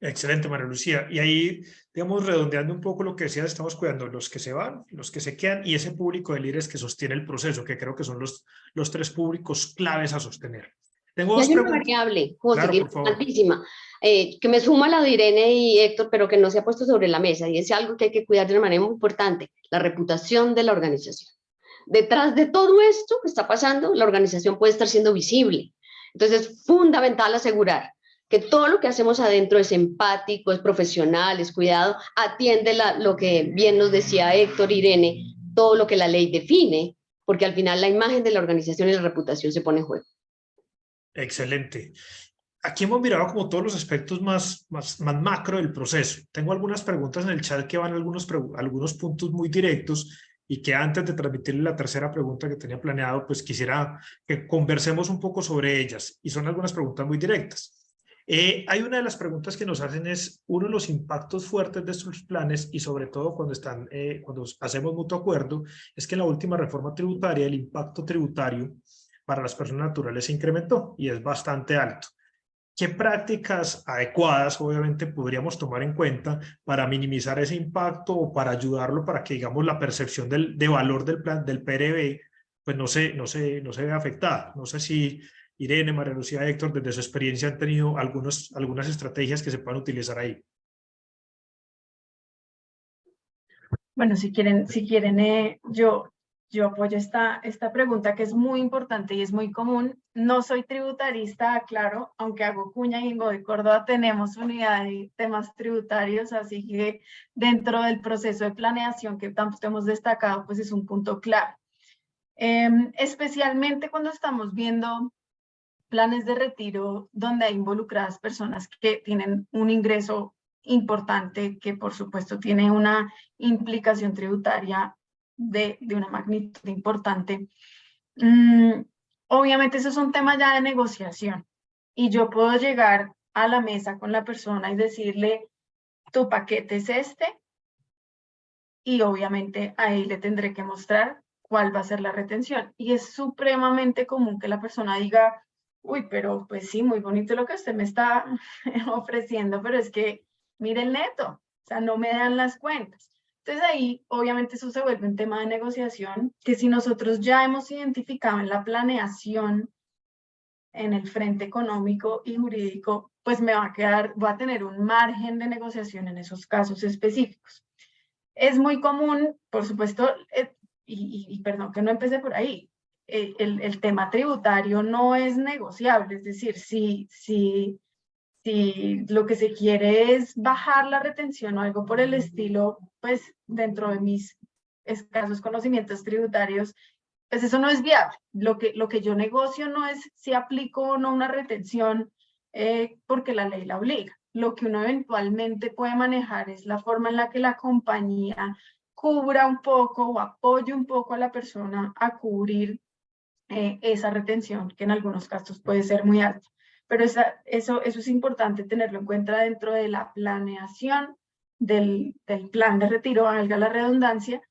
Excelente, María Lucía. Y ahí, digamos, redondeando un poco lo que decías, estamos cuidando los que se van, los que se quedan y ese público de líderes que sostiene el proceso, que creo que son los tres públicos claves a sostener. Tengo dos preguntas.
Hay una variable, José,
Claro,
que es
por favor.
importantísima, que me suma la de Irene y Héctor, pero que no se ha puesto sobre la mesa y es algo que hay que cuidar de una manera muy importante, la reputación de la organización. Detrás de todo esto que está pasando, la organización puede estar siendo visible. Entonces es fundamental asegurar que todo lo que hacemos adentro es empático, es profesional, es cuidado, atiende lo que bien nos decía Héctor, Irene, todo lo que la ley define, porque al final la imagen de la organización y la reputación se pone en juego.
Excelente. Aquí hemos mirado como todos los aspectos más macro del proceso. Tengo algunas preguntas en el chat que van a algunos puntos muy directos y que antes de transmitirle la tercera pregunta que tenía planeado, pues quisiera que conversemos un poco sobre ellas. Y son algunas preguntas muy directas. Hay una de las preguntas que nos hacen es uno de los impactos fuertes de estos planes y sobre todo cuando hacemos mutuo acuerdo, es que en la última reforma tributaria el impacto tributario para las personas naturales se incrementó y es bastante alto. ¿Qué prácticas adecuadas, obviamente, podríamos tomar en cuenta para minimizar ese impacto o para ayudarlo para que, digamos, la percepción de valor del plan, del PRB, pues no se vea afectada? No sé si Irene, María Lucía, Héctor, desde su experiencia han tenido algunas estrategias que se puedan utilizar ahí.
Bueno, si quieren, yo apoyo esta pregunta que es muy importante y es muy común. No soy tributarista, claro, aunque hago cuña y en de Córdoba tenemos unidad de temas tributarios, así que dentro del proceso de planeación que tanto hemos destacado, pues es un punto clave. Especialmente cuando estamos viendo planes de retiro donde hay involucradas personas que tienen un ingreso importante, que por supuesto tiene una implicación tributaria de una magnitud importante. Obviamente eso es un tema ya de negociación y yo puedo llegar a la mesa con la persona y decirle, tu paquete es este, y obviamente ahí le tendré que mostrar cuál va a ser la retención. Y es supremamente común que la persona diga, uy, pero pues sí, muy bonito lo que usted me está ofreciendo, pero es que mire el neto, o sea, no me dan las cuentas. Entonces ahí, obviamente, eso se vuelve un tema de negociación, que si nosotros ya hemos identificado en la planeación, en el frente económico y jurídico, pues voy a tener un margen de negociación en esos casos específicos. Es muy común, por supuesto, y perdón que no empecé por ahí, el tema tributario no es negociable, es decir, si lo que se quiere es bajar la retención o algo por el estilo, pues dentro de mis escasos conocimientos tributarios, pues eso no es viable. Lo que yo negocio no es si aplico o no una retención porque la ley la obliga. Lo que uno eventualmente puede manejar es la forma en la que la compañía cubra un poco o apoye un poco a la persona a cubrir esa retención, que en algunos casos puede ser muy alta. Pero eso es importante tenerlo en cuenta dentro de la planeación del plan de retiro, valga la redundancia,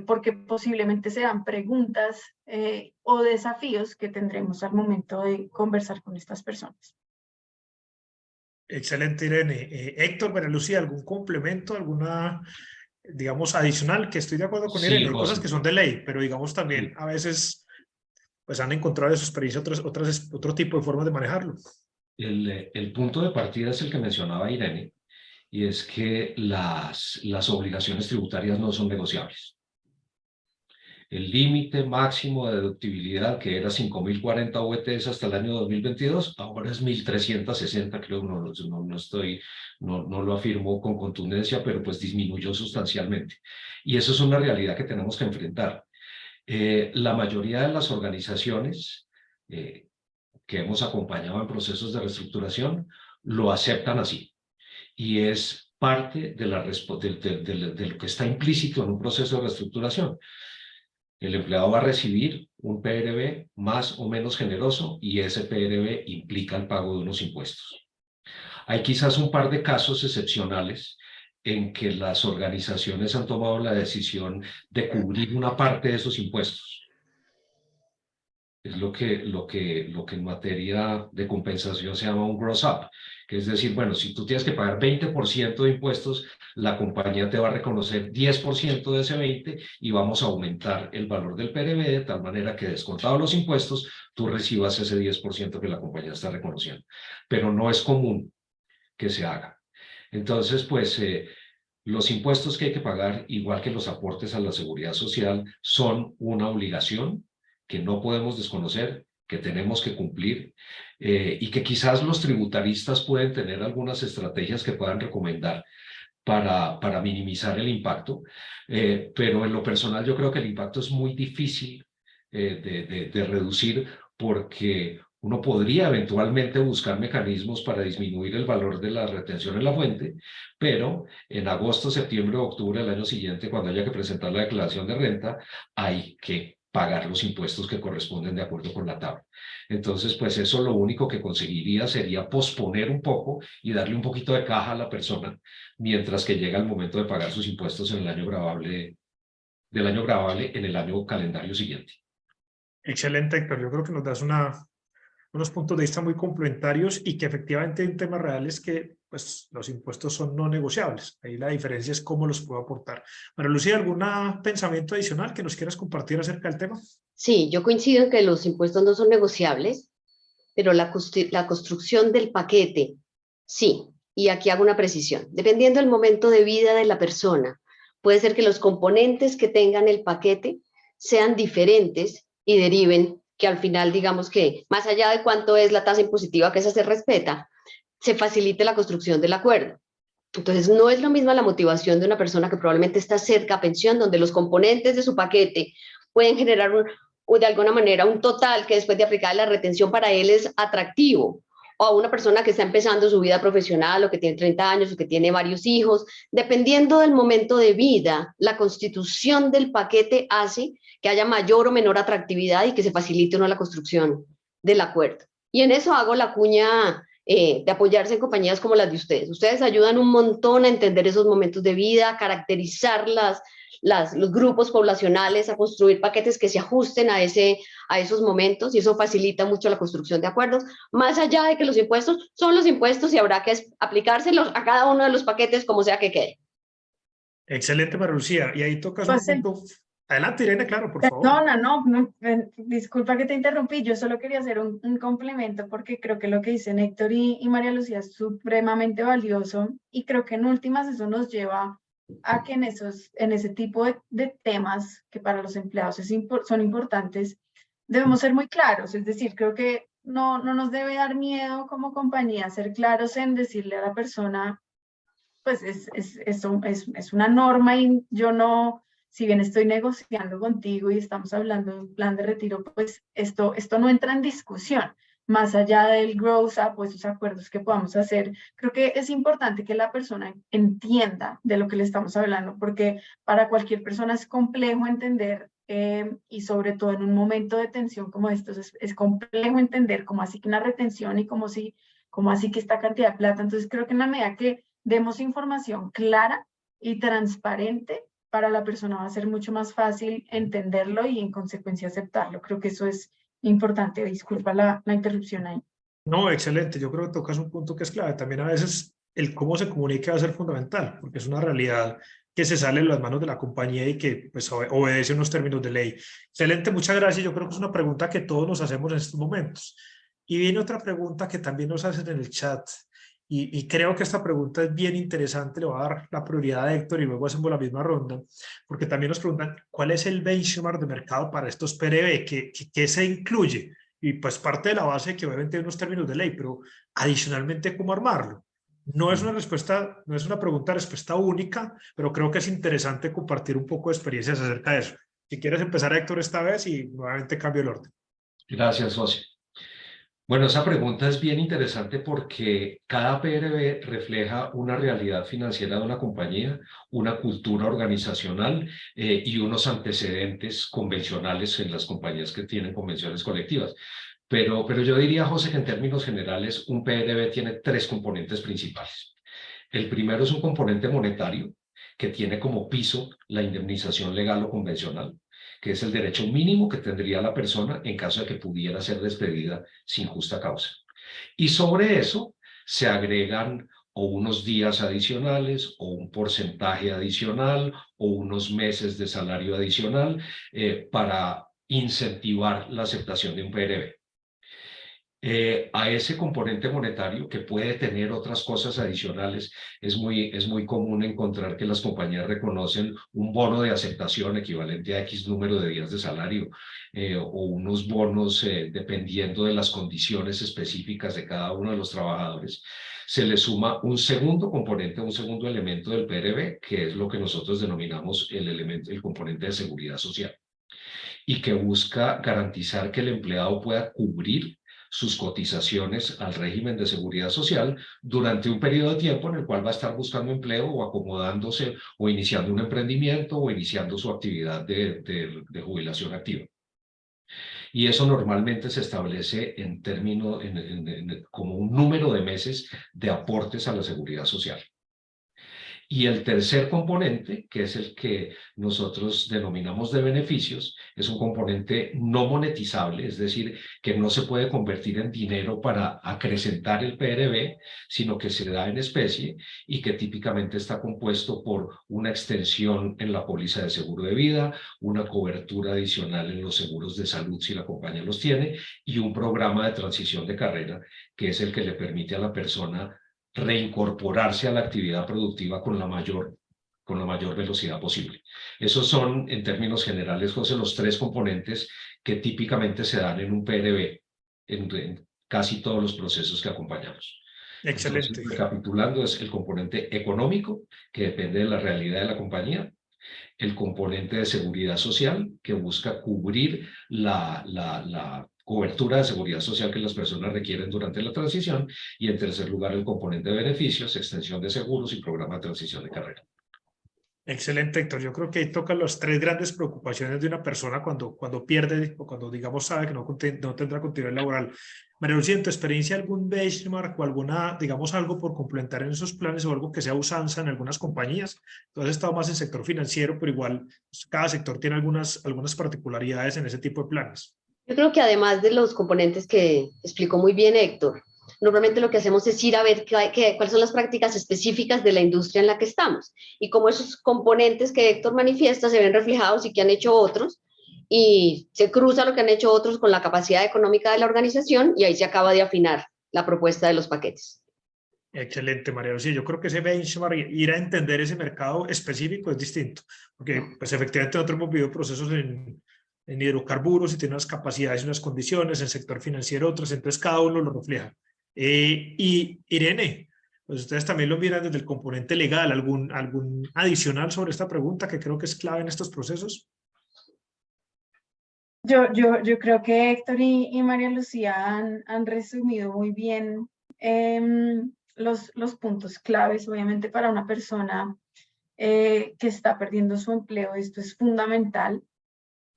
porque posiblemente serán preguntas o desafíos que tendremos al momento de conversar con estas personas.
Excelente, Irene. Héctor, María Lucía, ¿algún complemento, alguna, digamos, adicional? Que estoy de acuerdo con
Sí,
Irene, hay cosas
José.
que son de ley, pero digamos también
Sí.
a veces pues han encontrado de su experiencia otro tipo de formas de manejarlo.
El punto de partida es el que mencionaba Irene, y es que las obligaciones tributarias no son negociables. El límite máximo de deductibilidad, que era 5.040 VTs hasta el año 2022, ahora es 1.360, creo, no lo afirmo con contundencia, pero pues disminuyó sustancialmente. Y eso es una realidad que tenemos que enfrentar. La mayoría de las organizaciones que hemos acompañado en procesos de reestructuración lo aceptan así. Y es parte de lo que está implícito en un proceso de reestructuración. El empleado va a recibir un PRB más o menos generoso y ese PRB implica el pago de unos impuestos. Hay quizás un par de casos excepcionales en que las organizaciones han tomado la decisión de cubrir una parte de esos impuestos. Es lo que en materia de compensación se llama un gross up, que es decir, bueno, si tú tienes que pagar 20% de impuestos, la compañía te va a reconocer 10% de ese 20% y vamos a aumentar el valor del PRB de tal manera que descontados los impuestos, tú recibas ese 10% que la compañía está reconociendo. Pero no es común que se haga. Entonces, pues, los impuestos que hay que pagar, igual que los aportes a la seguridad social, son una obligación que no podemos desconocer, que tenemos que cumplir, y que quizás los tributaristas pueden tener algunas estrategias que puedan recomendar para minimizar el impacto, pero en lo personal yo creo que el impacto es muy difícil de reducir, porque uno podría eventualmente buscar mecanismos para disminuir el valor de la retención en la fuente, pero en agosto, septiembre o octubre del año siguiente, cuando haya que presentar la declaración de renta, hay que pagar los impuestos que corresponden de acuerdo con la tabla. Entonces, pues eso lo único que conseguiría sería posponer un poco y darle un poquito de caja a la persona mientras que llega el momento de pagar sus impuestos en el año gravable, del año gravable en el año calendario siguiente.
Excelente, Héctor. Yo creo que nos das unos puntos de vista muy complementarios y que efectivamente hay un tema real es que pues, los impuestos son no negociables. Ahí la diferencia es cómo los puedo aportar. María Lucía, ¿algún pensamiento adicional que nos quieras compartir acerca del tema?
Sí, yo coincido en que los impuestos no son negociables, pero la construcción del paquete, sí. Y aquí hago una precisión. Dependiendo del momento de vida de la persona, puede ser que los componentes que tengan el paquete sean diferentes y deriven que al final, digamos que más allá de cuánto es la tasa impositiva que esa se respeta, se facilite la construcción del acuerdo. Entonces, no es lo mismo la motivación de una persona que probablemente está cerca a pensión, donde los componentes de su paquete pueden generar de alguna manera un total que después de aplicar la retención para él es atractivo, o a una persona que está empezando su vida profesional o que tiene 30 años o que tiene varios hijos. Dependiendo del momento de vida, la constitución del paquete hace que haya mayor o menor atractividad y que se facilite o no la construcción del acuerdo. Y en eso hago la cuña de apoyarse en compañías como las de ustedes. Ustedes ayudan un montón a entender esos momentos de vida, a caracterizar los grupos poblacionales, a construir paquetes que se ajusten a esos momentos, y eso facilita mucho la construcción de acuerdos, más allá de que los impuestos son los impuestos y habrá que aplicárselos a cada uno de los paquetes como sea que quede.
Excelente, María Lucía. Y ahí tocas un
Pues
punto. Adelante, Irene, claro, por favor.
No, disculpa que te interrumpí, yo solo quería hacer un complemento porque creo que lo que dicen Héctor y María Lucía es supremamente valioso, y creo que en últimas eso nos lleva a que en ese tipo de temas que para los empleados son importantes, debemos ser muy claros. Es decir, creo que no nos debe dar miedo como compañía ser claros en decirle a la persona, pues es una norma y yo no, si bien estoy negociando contigo y estamos hablando de un plan de retiro, pues esto no entra en discusión. Más allá del gross up o esos acuerdos que podamos hacer, creo que es importante que la persona entienda de lo que le estamos hablando, porque para cualquier persona es complejo entender, y sobre todo en un momento de tensión como estos, es complejo entender cómo así que una retención y cómo así que esta cantidad de plata. Entonces creo que en la medida que demos información clara y transparente, para la persona va a ser mucho más fácil entenderlo y en consecuencia aceptarlo. Creo que eso es importante. Disculpa la interrupción ahí.
No, excelente. Yo creo que tocas un punto que es clave. También a veces el cómo se comunica va a ser fundamental, porque es una realidad que se sale en las manos de la compañía y que pues, obedece unos términos de ley. Excelente, muchas gracias. Yo creo que es una pregunta que todos nos hacemos en estos momentos. Y viene otra pregunta que también nos hacen en el chat. Y creo que esta pregunta es bien interesante. Le voy a dar la prioridad a Héctor y luego hacemos la misma ronda, porque también nos preguntan cuál es el benchmark de mercado para estos PRB, qué se incluye. Y pues parte de la base que obviamente hay unos términos de ley, pero adicionalmente, ¿cómo armarlo? No es una respuesta, no es una pregunta de respuesta única, pero creo que es interesante compartir un poco de experiencias acerca de eso. Si quieres empezar, Héctor, esta vez y nuevamente cambio el orden.
Gracias, José. Bueno, esa pregunta es bien interesante porque cada PRB refleja una realidad financiera de una compañía, una cultura organizacional y unos antecedentes convencionales en las compañías que tienen convenciones colectivas. Pero yo diría, José, que en términos generales un PRB tiene tres componentes principales. El primero es un componente monetario que tiene como piso la indemnización legal o convencional, que es el derecho mínimo que tendría la persona en caso de que pudiera ser despedida sin justa causa. Y sobre eso se agregan o unos días adicionales, o un porcentaje adicional, o unos meses de salario adicional para incentivar la aceptación de un PRB. A ese componente monetario, que puede tener otras cosas adicionales, es muy común encontrar que las compañías reconocen un bono de aceptación equivalente a X número de días de salario, o unos bonos dependiendo de las condiciones específicas de cada uno de los trabajadores. Se le suma un segundo componente, un segundo elemento del PRB, que es lo que nosotros denominamos el componente de seguridad social, y que busca garantizar que el empleado pueda cubrir sus cotizaciones al régimen de seguridad social durante un periodo de tiempo en el cual va a estar buscando empleo o acomodándose o iniciando un emprendimiento o iniciando su actividad de jubilación activa. Y eso normalmente se establece en términos, como un número de meses de aportes a la seguridad social. Y el tercer componente, que es el que nosotros denominamos de beneficios, es un componente no monetizable, es decir, que no se puede convertir en dinero para acrecentar el PRB, sino que se da en especie y que típicamente está compuesto por una extensión en la póliza de seguro de vida, una cobertura adicional en los seguros de salud si la compañía los tiene, y un programa de transición de carrera, que es el que le permite a la persona reincorporarse a la actividad productiva con la mayor velocidad posible. Esos son, en términos generales, José, los tres componentes que típicamente se dan en un PRB, en casi todos los procesos que acompañamos.
Excelente.
Entonces, recapitulando, es el componente económico, que depende de la realidad de la compañía, el componente de seguridad social, que busca cubrir la cobertura de seguridad social que las personas requieren durante la transición, y en tercer lugar el componente de beneficios, extensión de seguros y programa de transición de carrera.
Excelente, Héctor. Yo creo que ahí tocan las tres grandes preocupaciones de una persona cuando pierde o cuando, digamos, sabe que no tendrá continuidad laboral. María Lucía, en tu experiencia, ¿algún benchmark o alguna, digamos, algo por complementar en esos planes o algo que sea usanza en algunas compañías? Tú has estado más en sector financiero, pero igual cada sector tiene algunas particularidades en ese tipo de planes.
Yo creo que además de los componentes que explicó muy bien Héctor, normalmente lo que hacemos es ir a ver cuáles son las prácticas específicas de la industria en la que estamos y cómo esos componentes que Héctor manifiesta se ven reflejados y que han hecho otros, y se cruza lo que han hecho otros con la capacidad económica de la organización y ahí se acaba de afinar la propuesta de los paquetes.
Excelente, María Lucía. Yo creo que ese benchmark, ir a entender ese mercado específico es distinto, porque pues efectivamente nosotros hemos vivido procesos en hidrocarburos y tiene unas capacidades y unas condiciones, en sector financiero otras, entonces cada uno lo refleja. Y Irene, pues ustedes también lo miran desde el componente legal, ¿algún adicional sobre esta pregunta que creo que es clave en estos procesos?
Yo creo que Héctor y María Lucía han resumido muy bien los puntos claves. Obviamente para una persona que está perdiendo su empleo, esto es fundamental.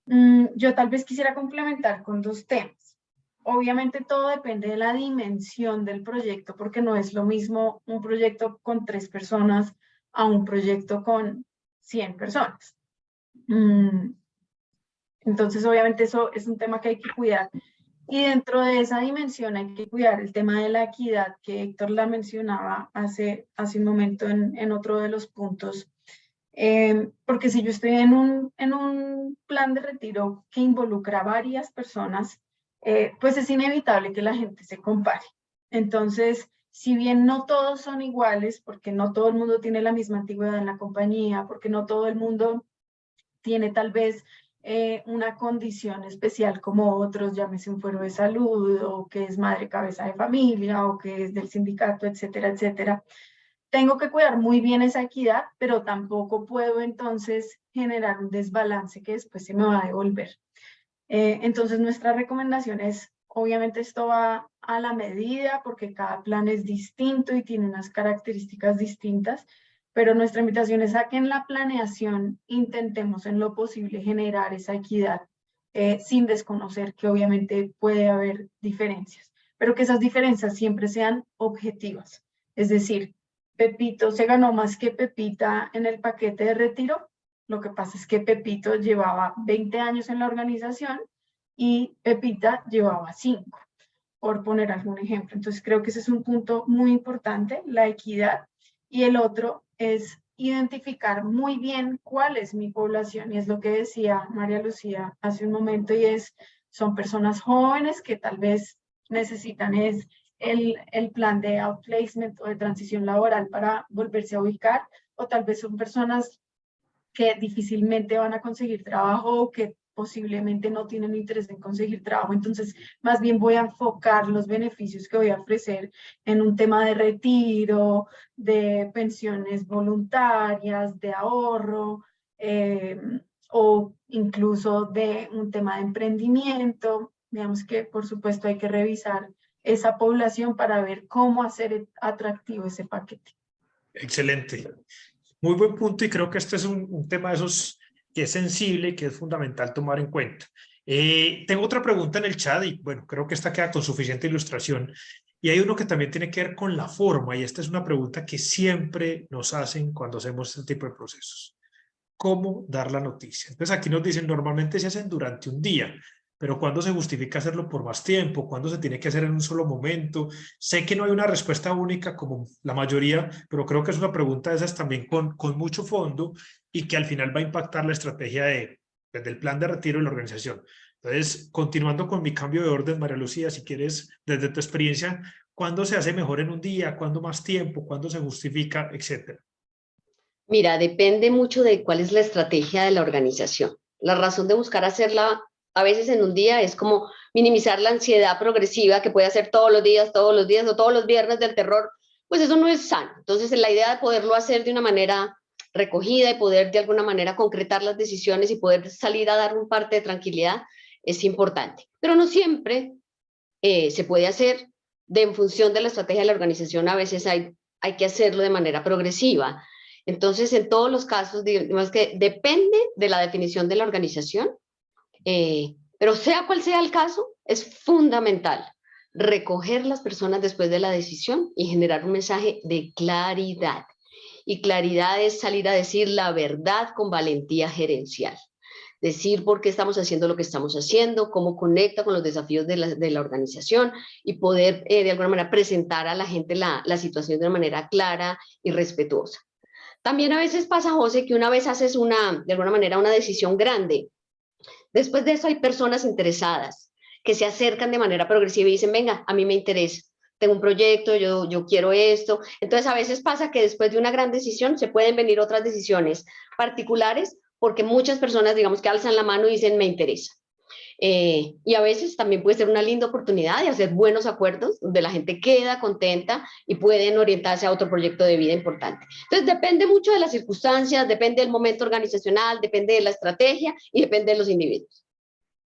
Yo tal vez quisiera complementar con dos temas. Obviamente todo depende de la dimensión del proyecto, porque no es lo mismo un proyecto con 3 personas a un proyecto con 100 personas. Entonces, obviamente eso es un tema que hay que cuidar. Y dentro de esa dimensión hay que cuidar el tema de la equidad, que Héctor la mencionaba hace un momento en otro de los puntos. Porque si yo estoy en un plan de retiro que involucra a varias personas, pues es inevitable que la gente se compare. Entonces, si bien no todos son iguales, porque no todo el mundo tiene la misma antigüedad en la compañía, porque no todo el mundo tiene tal vez una condición especial como otros, llámese un fuero de salud, o que es madre cabeza de familia, o que es del sindicato, etcétera, etcétera. Tengo que cuidar muy bien esa equidad, pero tampoco puedo entonces generar un desbalance que después se me va a devolver. Entonces nuestra recomendación es, obviamente esto va a la medida porque cada plan es distinto y tiene unas características distintas, pero nuestra invitación es a que en la planeación intentemos en lo posible generar esa equidad sin desconocer que obviamente puede haber diferencias, pero que esas diferencias siempre sean objetivas. Es decir, Pepito se ganó más que Pepita en el paquete de retiro. Lo que pasa es que Pepito llevaba 20 años en la organización y Pepita llevaba 5, por poner algún ejemplo. Entonces creo que ese es un punto muy importante, la equidad. Y el otro es identificar muy bien cuál es mi población, y es lo que decía María Lucía hace un momento, y son personas jóvenes que tal vez necesitan el plan de outplacement o de transición laboral para volverse a ubicar, o tal vez son personas que difícilmente van a conseguir trabajo o que posiblemente no tienen interés en conseguir trabajo. Entonces, más bien voy a enfocar los beneficios que voy a ofrecer en un tema de retiro, de pensiones voluntarias, de ahorro, o incluso de un tema de emprendimiento. Digamos que, por supuesto, hay que revisar esa población para ver cómo hacer atractivo ese paquete.
Excelente. Muy buen punto, y creo que este es un tema de esos que es sensible y que es fundamental tomar en cuenta. Tengo otra pregunta en el chat y bueno, creo que esta queda con suficiente ilustración. Y hay uno que también tiene que ver con la forma y esta es una pregunta que siempre nos hacen cuando hacemos este tipo de procesos. ¿Cómo dar la noticia? Entonces aquí nos dicen normalmente se hacen durante un día, pero ¿cuándo se justifica hacerlo por más tiempo? ¿Cuándo se tiene que hacer en un solo momento? Sé que no hay una respuesta única como la mayoría, pero creo que es una pregunta de esas también con mucho fondo y que al final va a impactar la estrategia del plan de retiro de la organización. Entonces, continuando con mi cambio de orden, María Lucía, si quieres, desde tu experiencia, ¿cuándo se hace mejor en un día? ¿Cuándo más tiempo? ¿Cuándo se justifica? Etcétera.
Mira, depende mucho de cuál es la estrategia de la organización. La razón de buscar hacerla a veces en un día es como minimizar la ansiedad progresiva que puede hacer todos los días o todos los viernes del terror, pues eso no es sano. Entonces, la idea de poderlo hacer de una manera recogida y poder de alguna manera concretar las decisiones y poder salir a dar un parte de tranquilidad es importante. Pero no siempre se puede hacer en función de la estrategia de la organización, a veces hay que hacerlo de manera progresiva. Entonces, en todos los casos, digamos que depende de la definición de la organización, pero sea cual sea el caso, es fundamental recoger las personas después de la decisión y generar un mensaje de claridad. Y claridad es salir a decir la verdad con valentía gerencial. Decir por qué estamos haciendo lo que estamos haciendo, cómo conecta con los desafíos de la organización y poder de alguna manera presentar a la gente la situación de una manera clara y respetuosa. También a veces pasa, José, que una vez haces de alguna manera una decisión grande, después de eso hay personas interesadas que se acercan de manera progresiva y dicen, venga, a mí me interesa, tengo un proyecto, yo quiero esto. Entonces a veces pasa que después de una gran decisión se pueden venir otras decisiones particulares porque muchas personas, digamos, que alzan la mano y dicen, me interesa. Y a veces también puede ser una linda oportunidad de hacer buenos acuerdos donde la gente queda contenta y pueden orientarse a otro proyecto de vida importante. Entonces depende mucho de las circunstancias, depende del momento organizacional, depende de la estrategia y depende de los individuos.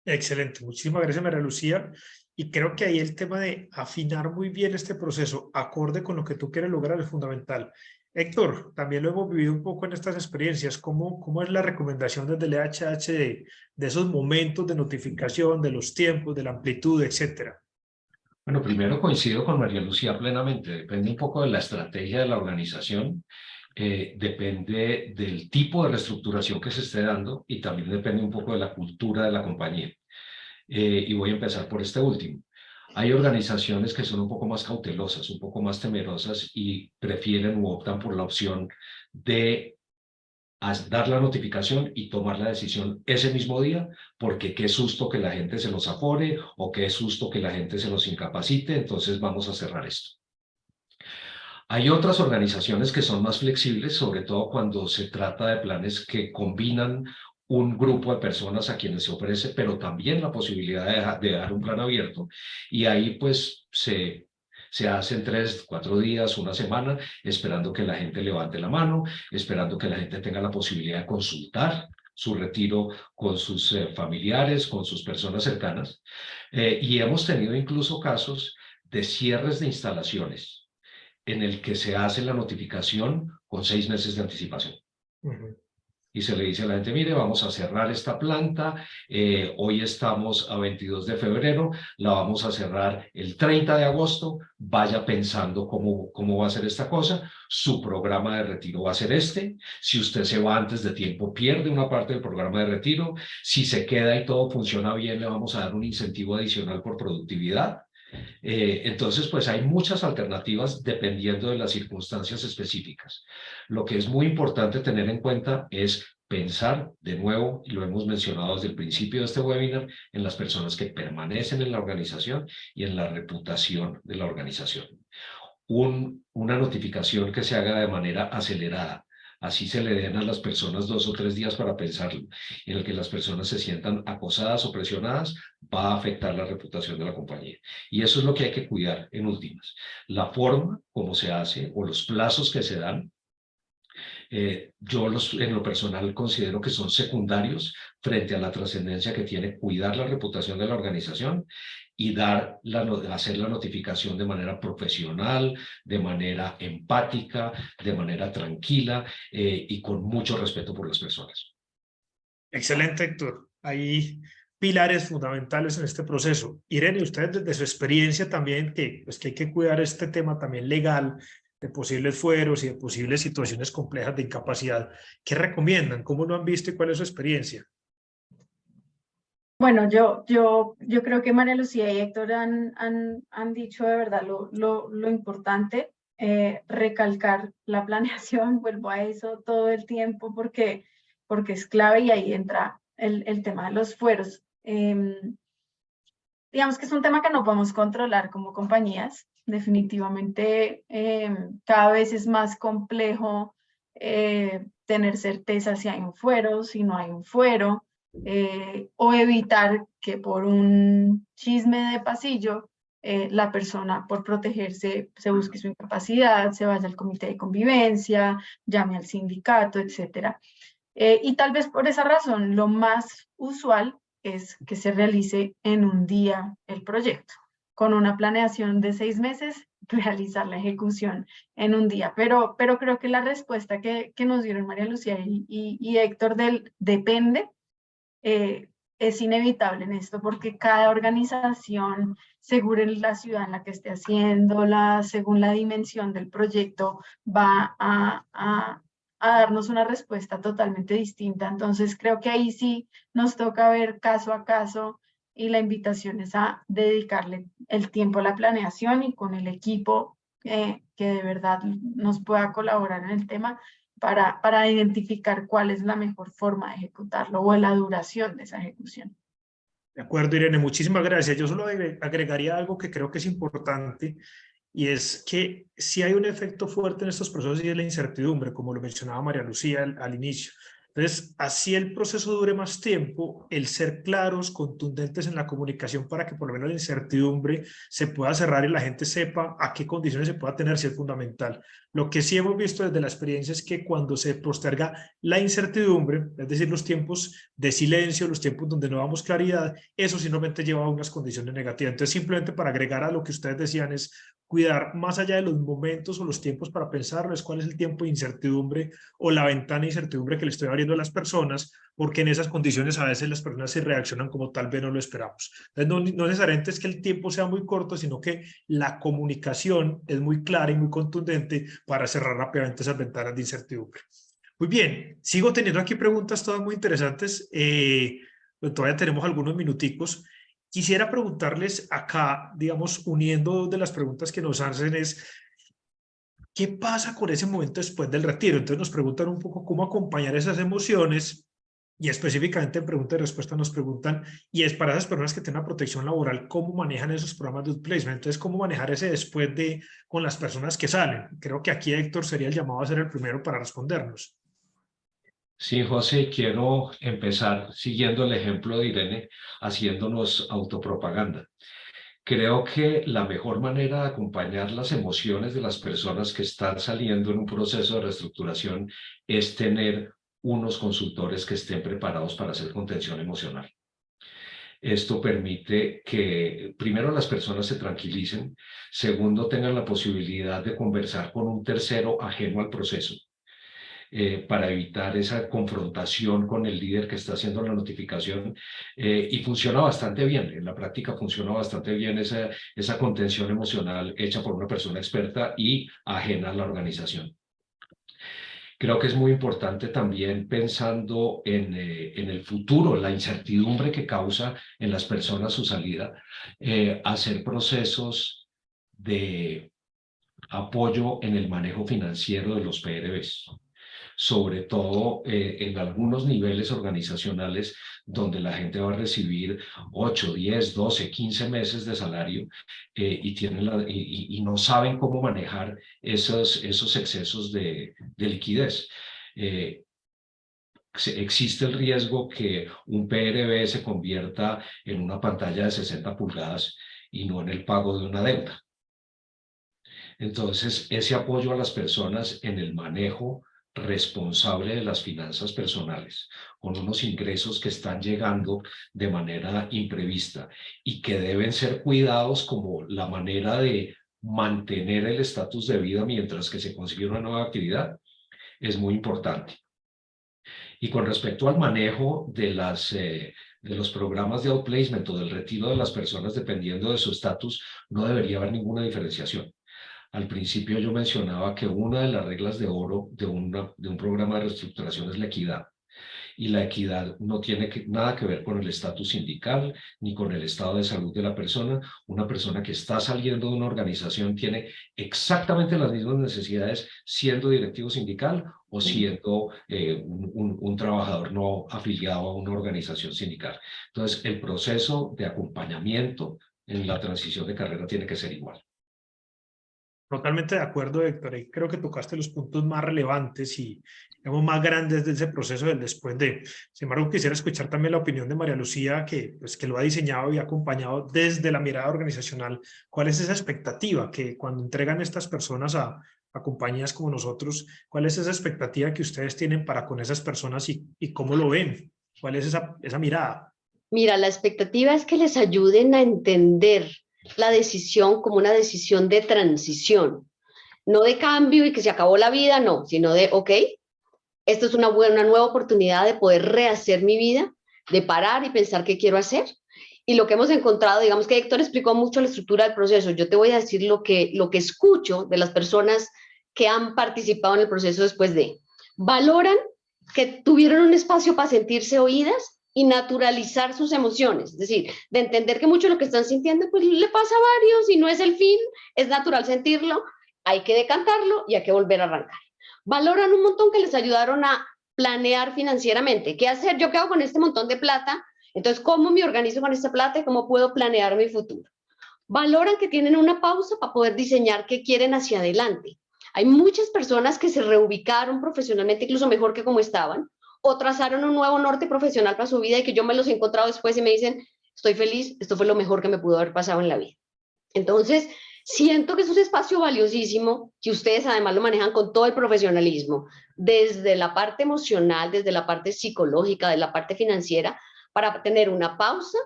Excelente, muchísimas gracias María Lucía. Y creo que ahí el tema de afinar muy bien este proceso, acorde con lo que tú quieres lograr, es fundamental. Héctor, también lo hemos vivido un poco en estas experiencias. ¿Cómo es la recomendación desde el EHH de esos momentos de notificación, de los tiempos, de la amplitud, etcétera?
Bueno, primero coincido con María Lucía plenamente. Depende un poco de la estrategia de la organización, depende del tipo de reestructuración que se esté dando y también depende un poco de la cultura de la compañía. Y voy a empezar por este último. Hay organizaciones que son un poco más cautelosas, un poco más temerosas y prefieren u optan por la opción de dar la notificación y tomar la decisión ese mismo día, porque qué susto que la gente se nos afore o qué susto que la gente se nos incapacite, entonces vamos a cerrar esto. Hay otras organizaciones que son más flexibles, sobre todo cuando se trata de planes que combinan un grupo de personas a quienes se ofrece, pero también la posibilidad de dar un plan abierto. Y ahí pues se hacen 3, 4 días, una semana, esperando que la gente levante la mano, esperando que la gente tenga la posibilidad de consultar su retiro con sus familiares, con sus personas cercanas. Y hemos tenido incluso casos de cierres de instalaciones en el que se hace la notificación con 6 meses de anticipación. Y se le dice a la gente, mire, vamos a cerrar esta planta, hoy estamos a 22 de febrero, la vamos a cerrar el 30 de agosto, vaya pensando cómo va a ser esta cosa, su programa de retiro va a ser este, si usted se va antes de tiempo pierde una parte del programa de retiro, si se queda y todo funciona bien, le vamos a dar un incentivo adicional por productividad. Entonces, pues hay muchas alternativas dependiendo de las circunstancias específicas. Lo que es muy importante tener en cuenta es pensar de nuevo, y lo hemos mencionado desde el principio de este webinar, en las personas que permanecen en la organización y en la reputación de la organización. Una notificación que se haga de manera acelerada, así se le den a las personas 2 o 3 días para pensarlo, en el que las personas se sientan acosadas o presionadas, va a afectar la reputación de la compañía. Y eso es lo que hay que cuidar en últimas. La forma como se hace o los plazos que se dan, yo en lo personal considero que son secundarios frente a la trascendencia que tiene cuidar la reputación de la organización y hacer la notificación de manera profesional, de manera empática, de manera tranquila y con mucho respeto por las personas.
Excelente, Héctor. Ahí pilares fundamentales en este proceso. Irene, ustedes desde su experiencia también, que hay que cuidar este tema también legal, de posibles fueros y de posibles situaciones complejas de incapacidad, ¿qué recomiendan? ¿Cómo lo han visto y cuál es su experiencia?
Bueno, yo creo que María Lucía y Héctor han dicho de verdad lo importante, recalcar la planeación, vuelvo a eso todo el tiempo porque es clave y ahí entra el tema de los fueros. Digamos que es un tema que no podemos controlar como compañías. Definitivamente cada vez es más complejo tener certeza si hay un fuero, si no hay un fuero, o evitar que por un chisme de pasillo la persona por protegerse se busque su incapacidad, se vaya al comité de convivencia, llame al sindicato, etc. Y tal vez por esa razón lo más usual es que se realice en un día el proyecto. Con una planeación de 6 meses, realizar la ejecución en un día. Pero creo que la respuesta que nos dieron María Lucía y Héctor del depende es inevitable en esto, porque cada organización, según la ciudad en la que esté haciéndola, según la dimensión del proyecto, va a darnos una respuesta totalmente distinta. Entonces creo que ahí sí nos toca ver caso a caso y la invitación es a dedicarle el tiempo a la planeación y con el equipo que de verdad nos pueda colaborar en el tema para identificar cuál es la mejor forma de ejecutarlo o la duración de esa ejecución.
De acuerdo, Irene, muchísimas gracias. Yo solo agregaría algo que creo que es importante, y es que si hay un efecto fuerte en estos procesos y es la incertidumbre, como lo mencionaba María Lucía al inicio. Entonces, así el proceso dure más tiempo, el ser claros, contundentes en la comunicación para que por lo menos la incertidumbre se pueda cerrar y la gente sepa a qué condiciones se pueda tener, si es fundamental. Lo que sí hemos visto desde la experiencia es que cuando se posterga la incertidumbre, es decir, los tiempos de silencio, los tiempos donde no damos claridad, eso simplemente lleva a unas condiciones negativas. Entonces, simplemente para agregar a lo que ustedes decían es cuidar más allá de los momentos o los tiempos para pensarlo, es cuál es el tiempo de incertidumbre o la ventana de incertidumbre que le estoy abriendo a las personas, porque en esas condiciones a veces las personas se reaccionan como tal vez no lo esperamos. Entonces, no necesariamente es que el tiempo sea muy corto, sino que la comunicación es muy clara y muy contundente para cerrar rápidamente esas ventanas de incertidumbre. Muy bien, sigo teniendo aquí preguntas todas muy interesantes. Todavía tenemos algunos minuticos. Quisiera preguntarles acá, digamos, uniendo dos de las preguntas que nos hacen es, ¿qué pasa con ese momento después del retiro? Entonces nos preguntan un poco cómo acompañar esas emociones, y específicamente en pregunta y respuesta nos preguntan, y es para esas personas que tienen una protección laboral, ¿cómo manejan esos programas de outplacement? Entonces, ¿cómo manejar ese después de con las personas que salen? Creo que aquí Héctor sería el llamado a ser el primero para respondernos.
Sí, José, quiero empezar siguiendo el ejemplo de Irene, haciéndonos autopropaganda. Creo que la mejor manera de acompañar las emociones de las personas que están saliendo en un proceso de reestructuración es tener unos consultores que estén preparados para hacer contención emocional. Esto permite que, primero, las personas se tranquilicen, segundo, tengan la posibilidad de conversar con un tercero ajeno al proceso, para evitar esa confrontación con el líder que está haciendo la notificación, y funciona bastante bien, en la práctica funciona bastante bien esa contención emocional hecha por una persona experta y ajena a la organización. Creo que es muy importante también pensando en el futuro, la incertidumbre que causa en las personas su salida, hacer procesos de apoyo en el manejo financiero de los PRBs, sobre todo en algunos niveles organizacionales donde la gente va a recibir 8, 10, 12, 15 meses de salario, y no saben cómo manejar esos excesos de liquidez. Existe el riesgo que un PRB se convierta en una pantalla de 60 pulgadas y no en el pago de una deuda. Entonces, ese apoyo a las personas en el manejo responsable de las finanzas personales, con unos ingresos que están llegando de manera imprevista y que deben ser cuidados como la manera de mantener el estatus de vida mientras que se consigue una nueva actividad, es muy importante. Y con respecto al manejo de de los programas de outplacement o del retiro de las personas dependiendo de su estatus, no debería haber ninguna diferenciación. Al principio yo mencionaba que una de las reglas de oro de un programa de reestructuración es la equidad. Y la equidad no tiene nada que ver con el estatus sindical ni con el estado de salud de la persona. Una persona que está saliendo de una organización tiene exactamente las mismas necesidades siendo directivo sindical o siendo un trabajador no afiliado a una organización sindical. Entonces, el proceso de acompañamiento en la transición de carrera tiene que ser igual.
Totalmente de acuerdo, Héctor. Y creo que tocaste los puntos más relevantes y digamos, más grandes de ese proceso del después de. Sin embargo, quisiera escuchar también la opinión de María Lucía, que lo ha diseñado y acompañado desde la mirada organizacional. ¿Cuál es esa expectativa que cuando entregan estas personas a compañías como nosotros, cuál es esa expectativa que ustedes tienen para con esas personas y cómo lo ven? ¿Cuál es esa mirada?
Mira, la expectativa es que les ayuden a entender la decisión como una decisión de transición, no de cambio y que se acabó la vida, no, sino de, ok, esto es una nueva oportunidad de poder rehacer mi vida, de parar y pensar qué quiero hacer. Y lo que hemos encontrado, digamos que Héctor explicó mucho la estructura del proceso, yo te voy a decir lo que escucho de las personas que han participado en el proceso después de. Valoran que tuvieron un espacio para sentirse oídas y naturalizar sus emociones, es decir, de entender que mucho de lo que están sintiendo pues le pasa a varios y no es el fin, es natural sentirlo, hay que decantarlo y hay que volver a arrancar. Valoran un montón que les ayudaron a planear financieramente, ¿qué hacer? ¿Yo qué hago con este montón de plata? Entonces, ¿cómo me organizo con esta plata y cómo puedo planear mi futuro? Valoran que tienen una pausa para poder diseñar qué quieren hacia adelante. Hay muchas personas que se reubicaron profesionalmente incluso mejor que como estaban, o trazaron un nuevo norte profesional para su vida y que yo me los he encontrado después y me dicen, estoy feliz, esto fue lo mejor que me pudo haber pasado en la vida. Entonces, siento que es un espacio valiosísimo, que ustedes además lo manejan con todo el profesionalismo, desde la parte emocional, desde la parte psicológica, de la parte financiera, para tener una pausa,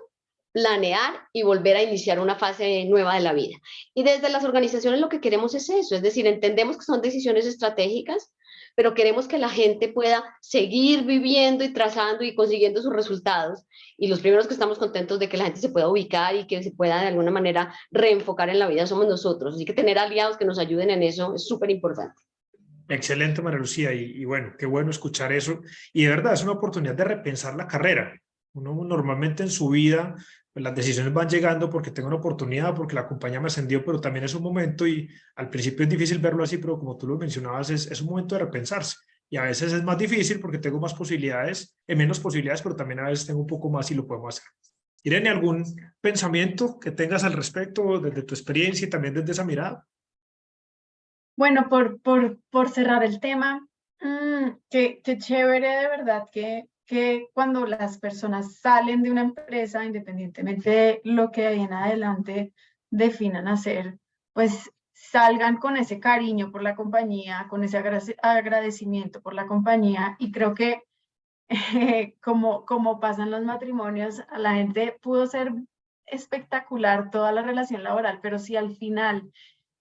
planear y volver a iniciar una fase nueva de la vida. Y desde las organizaciones lo que queremos es eso, es decir, entendemos que son decisiones estratégicas, pero queremos que la gente pueda seguir viviendo y trazando y consiguiendo sus resultados. Y los primeros que estamos contentos de que la gente se pueda ubicar y que se pueda de alguna manera reenfocar en la vida somos nosotros. Así que tener aliados que nos ayuden en eso es súper importante.
Excelente, María Lucía, y bueno, qué bueno escuchar eso. Y de verdad, es una oportunidad de repensar la carrera. Uno normalmente en su vida, pues las decisiones van llegando porque tengo una oportunidad, porque la compañía me ascendió, pero también es un momento, y al principio es difícil verlo así, pero como tú lo mencionabas, es un momento de repensarse. Y a veces es más difícil porque tengo más posibilidades, menos posibilidades, pero también a veces tengo un poco más y lo podemos hacer. Irene, ¿algún pensamiento que tengas al respecto desde tu experiencia y también desde esa mirada?
Bueno, por cerrar el tema, qué chévere de verdad que cuando las personas salen de una empresa, independientemente de lo que ahí en adelante definan hacer, pues salgan con ese cariño por la compañía, con ese agradecimiento por la compañía. Y creo que como pasan los matrimonios, a la gente pudo ser espectacular toda la relación laboral, pero si al final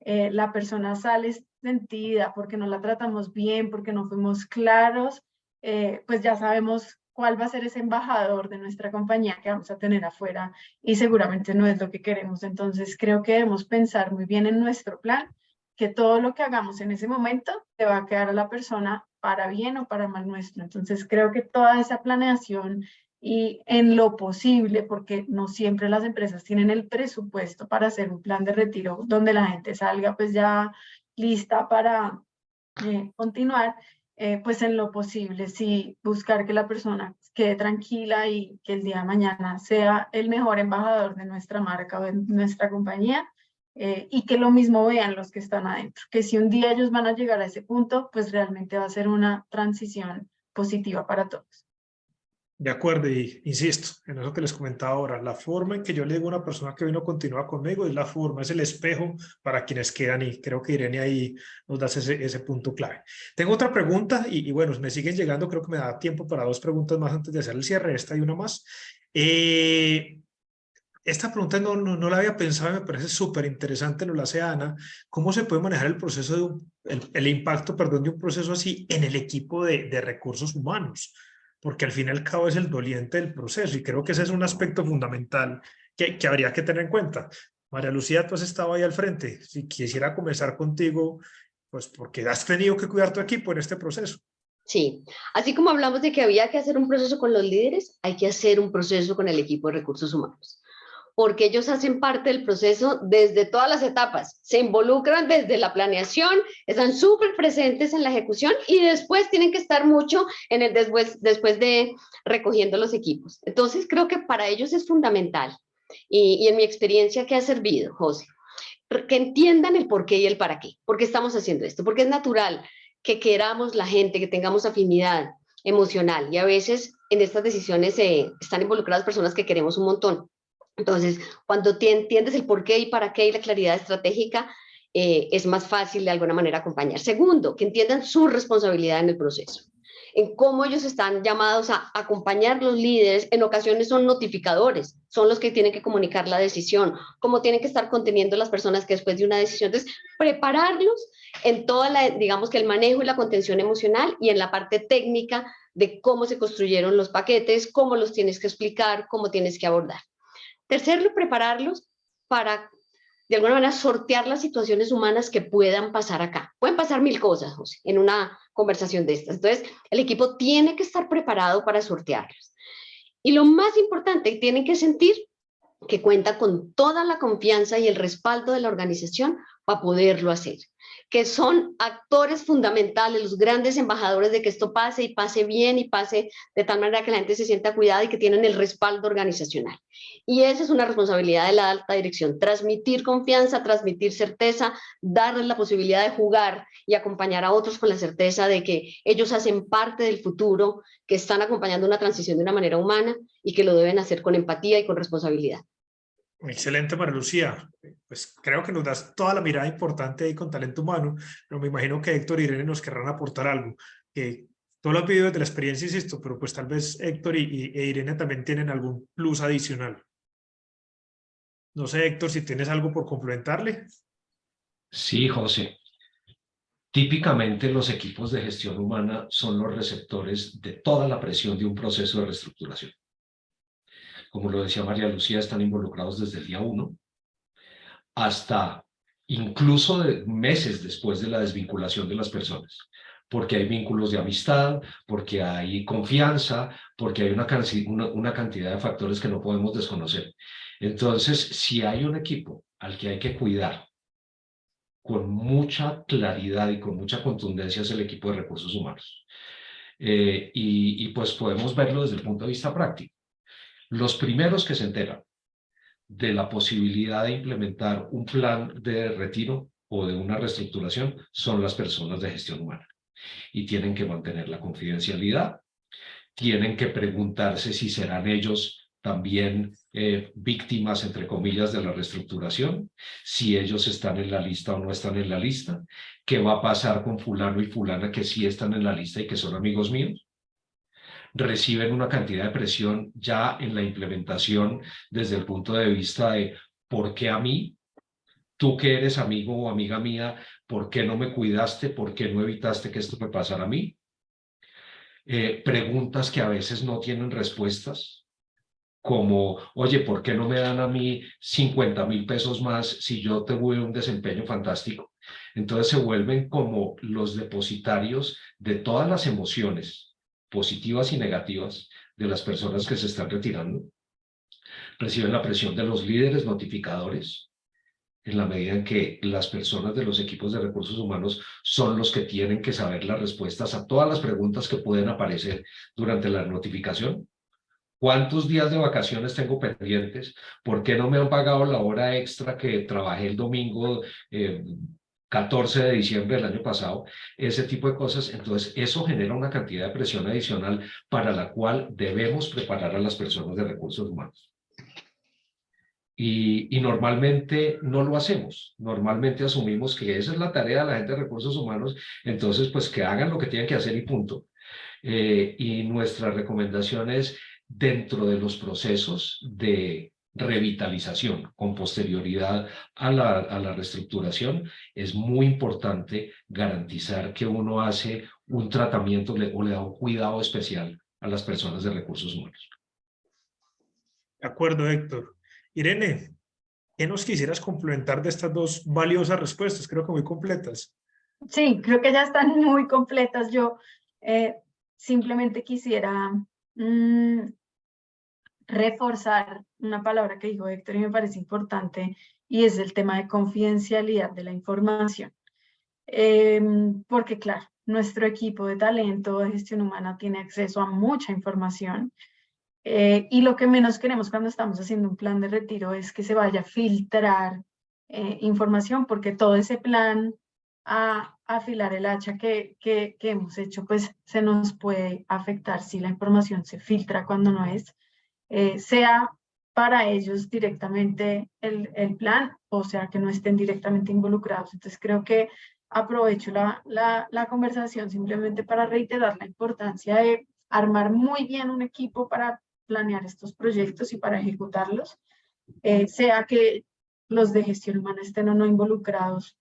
la persona sale sentida porque no la tratamos bien, porque no fuimos claros, pues ya sabemos cuál va a ser ese embajador de nuestra compañía que vamos a tener afuera y seguramente no es lo que queremos. Entonces creo que debemos pensar muy bien en nuestro plan, que todo lo que hagamos en ese momento te va a quedar a la persona para bien o para mal nuestro. Entonces creo que toda esa planeación y en lo posible, porque no siempre las empresas tienen el presupuesto para hacer un plan de retiro donde la gente salga pues ya lista para continuar, pues en lo posible sí buscar que la persona quede tranquila y que el día de mañana sea el mejor embajador de nuestra marca o de nuestra compañía, y que lo mismo vean los que están adentro, que si un día ellos van a llegar a ese punto, pues realmente va a ser una transición positiva para todos.
De acuerdo, y insisto, en eso que les comentaba ahora, la forma en que yo le digo a una persona que vino a continuar conmigo es la forma, es el espejo para quienes quedan, y creo que Irene ahí nos da ese punto clave. Tengo otra pregunta y bueno, me siguen llegando, creo que me da tiempo para dos preguntas más antes de hacer el cierre, esta y una más. Esta pregunta no la había pensado y me parece súper interesante, lo hace Ana. ¿Cómo se puede manejar el proceso el impacto, perdón, de un proceso así en el equipo de recursos humanos? porque al fin y al cabo es el doliente del proceso y creo que ese es un aspecto fundamental que habría que tener en cuenta. María Lucía, tú has estado ahí al frente. Si quisiera comenzar contigo, pues porque has tenido que cuidar tu equipo en este proceso.
Sí, así como hablamos de que había que hacer un proceso con los líderes, hay que hacer un proceso con el equipo de recursos humanos, porque ellos hacen parte del proceso desde todas las etapas, se involucran desde la planeación, están súper presentes en la ejecución y después tienen que estar mucho en el después de recogiendo los equipos. Entonces creo que para ellos es fundamental y en mi experiencia que ha servido, José, que entiendan el por qué y el para qué, por qué estamos haciendo esto, porque es natural que queramos la gente, que tengamos afinidad emocional y a veces en estas decisiones están involucradas personas que queremos un montón. Entonces, cuando entiendes el por qué y para qué y la claridad estratégica, es más fácil de alguna manera acompañar. Segundo, que entiendan su responsabilidad en el proceso, en cómo ellos están llamados a acompañar los líderes. En ocasiones son notificadores, son los que tienen que comunicar la decisión, cómo tienen que estar conteniendo las personas que después de una decisión. Entonces, prepararlos en toda digamos que el manejo y la contención emocional y en la parte técnica de cómo se construyeron los paquetes, cómo los tienes que explicar, cómo tienes que abordar. Tercero, prepararlos para, de alguna manera, sortear las situaciones humanas que puedan pasar acá. Pueden pasar mil cosas, José, en una conversación de estas. Entonces, el equipo tiene que estar preparado para sortearlas. Y lo más importante, tienen que sentir que cuenta con toda la confianza y el respaldo de la organización para poderlo hacer, que son actores fundamentales, los grandes embajadores de que esto pase y pase bien y pase de tal manera que la gente se sienta cuidada y que tienen el respaldo organizacional. Y esa es una responsabilidad de la alta dirección, transmitir confianza, transmitir certeza, darles la posibilidad de jugar y acompañar a otros con la certeza de que ellos hacen parte del futuro, que están acompañando una transición de una manera humana y que lo deben hacer con empatía y con responsabilidad.
Excelente, María Lucía. Pues creo que nos das toda la mirada importante ahí con talento humano, pero me imagino que Héctor y Irene nos querrán aportar algo. Tú lo has vivido desde la experiencia, insisto, pero pues tal vez Héctor e Irene también tienen algún plus adicional. No sé, Héctor, si tienes algo por complementarle.
Sí, José. Típicamente los equipos de gestión humana son los receptores de toda la presión de un proceso de reestructuración. Como lo decía María Lucía, están involucrados desde el día 1 hasta incluso meses después de la desvinculación de las personas, porque hay vínculos de amistad, porque hay confianza, porque hay una cantidad de factores que no podemos desconocer. Entonces, si hay un equipo al que hay que cuidar con mucha claridad y con mucha contundencia, es el equipo de recursos humanos. Y pues podemos verlo desde el punto de vista práctico. Los primeros que se enteran de la posibilidad de implementar un plan de retiro o de una reestructuración son las personas de gestión humana. Y tienen que mantener la confidencialidad, tienen que preguntarse si serán ellos también víctimas, entre comillas, de la reestructuración, si ellos están en la lista o no están en la lista, qué va a pasar con fulano y fulana que sí están en la lista y que son amigos míos. Reciben una cantidad de presión ya en la implementación desde el punto de vista de ¿por qué a mí? Tú que eres amigo o amiga mía, ¿por qué no me cuidaste? ¿Por qué no evitaste que esto me pasara a mí? Preguntas que a veces no tienen respuestas, como, oye, ¿por qué no me dan a mí 50,000 pesos más si yo tuve un desempeño fantástico? Entonces se vuelven como los depositarios de todas las emociones positivas y negativas de las personas que se están retirando. Reciben la presión de los líderes notificadores, en la medida en que las personas de los equipos de recursos humanos son los que tienen que saber las respuestas a todas las preguntas que pueden aparecer durante la notificación. ¿Cuántos días de vacaciones tengo pendientes? ¿Por qué no me han pagado la hora extra que trabajé el domingo 14 de diciembre del año pasado? Ese tipo de cosas. Entonces, eso genera una cantidad de presión adicional para la cual debemos preparar a las personas de recursos humanos. Y normalmente no lo hacemos. Normalmente asumimos que esa es la tarea de la gente de recursos humanos, entonces pues que hagan lo que tienen que hacer y punto. Y nuestra recomendación es, dentro de los procesos de revitalización con posterioridad a la reestructuración, es muy importante garantizar que uno hace un tratamiento o le da un cuidado especial a las personas de recursos humanos.
De acuerdo, Héctor. Irene, ¿qué nos quisieras complementar de estas dos valiosas respuestas? Creo que muy completas.
Sí, creo que ya están muy completas. Yo simplemente quisiera reforzar una palabra que dijo Héctor y me parece importante, y es el tema de confidencialidad de la información. Porque claro, nuestro equipo de talento de gestión humana tiene acceso a mucha información, y lo que menos queremos cuando estamos haciendo un plan de retiro es que se vaya a filtrar información, porque todo ese plan a afilar el hacha que hemos hecho, pues se nos puede afectar si la información se filtra cuando no es, sea para ellos directamente el plan, o sea que no estén directamente involucrados. Entonces creo que aprovecho la conversación simplemente para reiterar la importancia de armar muy bien un equipo para planear estos proyectos y para ejecutarlos, sea que los de gestión humana estén o no involucrados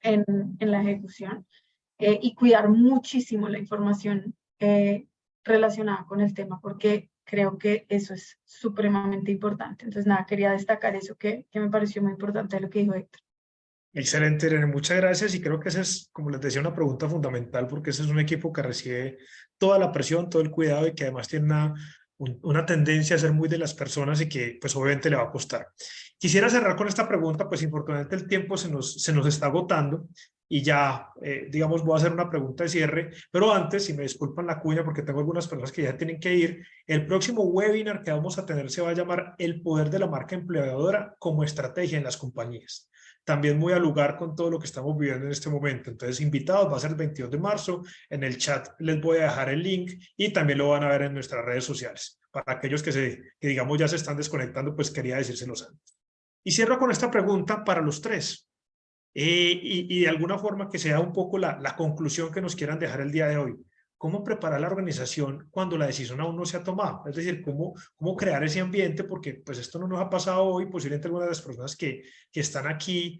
en la ejecución, y cuidar muchísimo la información relacionada con el tema, porque creo que eso es supremamente importante. Entonces, nada, quería destacar eso que me pareció muy importante de lo que dijo Héctor.
Excelente, Irene, muchas gracias. Y creo que esa es, como les decía, una pregunta fundamental, porque ese es un equipo que recibe toda la presión, todo el cuidado y que además tiene una tendencia a ser muy de las personas y que pues obviamente le va a costar. Quisiera cerrar con esta pregunta, pues infortunadamente el tiempo se nos está agotando y ya, digamos, voy a hacer una pregunta de cierre, pero antes, si me disculpan la cuña porque tengo algunas personas que ya tienen que ir, el próximo webinar que vamos a tener se va a llamar El poder de la marca empleadora como estrategia en las compañías. También muy al lugar con todo lo que estamos viviendo en este momento. Entonces, invitados, va a ser el 22 de marzo. En el chat les voy a dejar el link y también lo van a ver en nuestras redes sociales. Para aquellos que digamos ya se están desconectando, pues quería decírselos antes. Y cierro con esta pregunta para los tres. Y de alguna forma que sea un poco la conclusión que nos quieran dejar el día de hoy. ¿Cómo preparar la organización cuando la decisión aún no se ha tomado? Es decir, ¿cómo crear ese ambiente? Porque pues esto no nos ha pasado hoy, posiblemente algunas de las personas que están aquí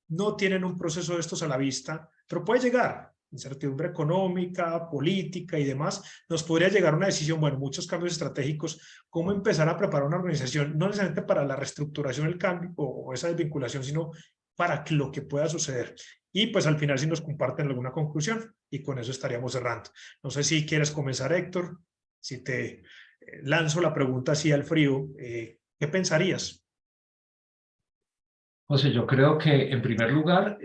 no tienen un proceso de estos a la vista, pero puede llegar, incertidumbre económica, política y demás, nos podría llegar a una decisión, bueno, muchos cambios estratégicos, cómo empezar a preparar una organización, no necesariamente para la reestructuración, el cambio o esa desvinculación, sino para lo que pueda suceder. Y pues al final si nos comparten alguna conclusión y con eso estaríamos cerrando. No sé si quieres comenzar, Héctor, si te lanzo la pregunta así al frío, ¿qué pensarías?
José, yo creo que en primer lugar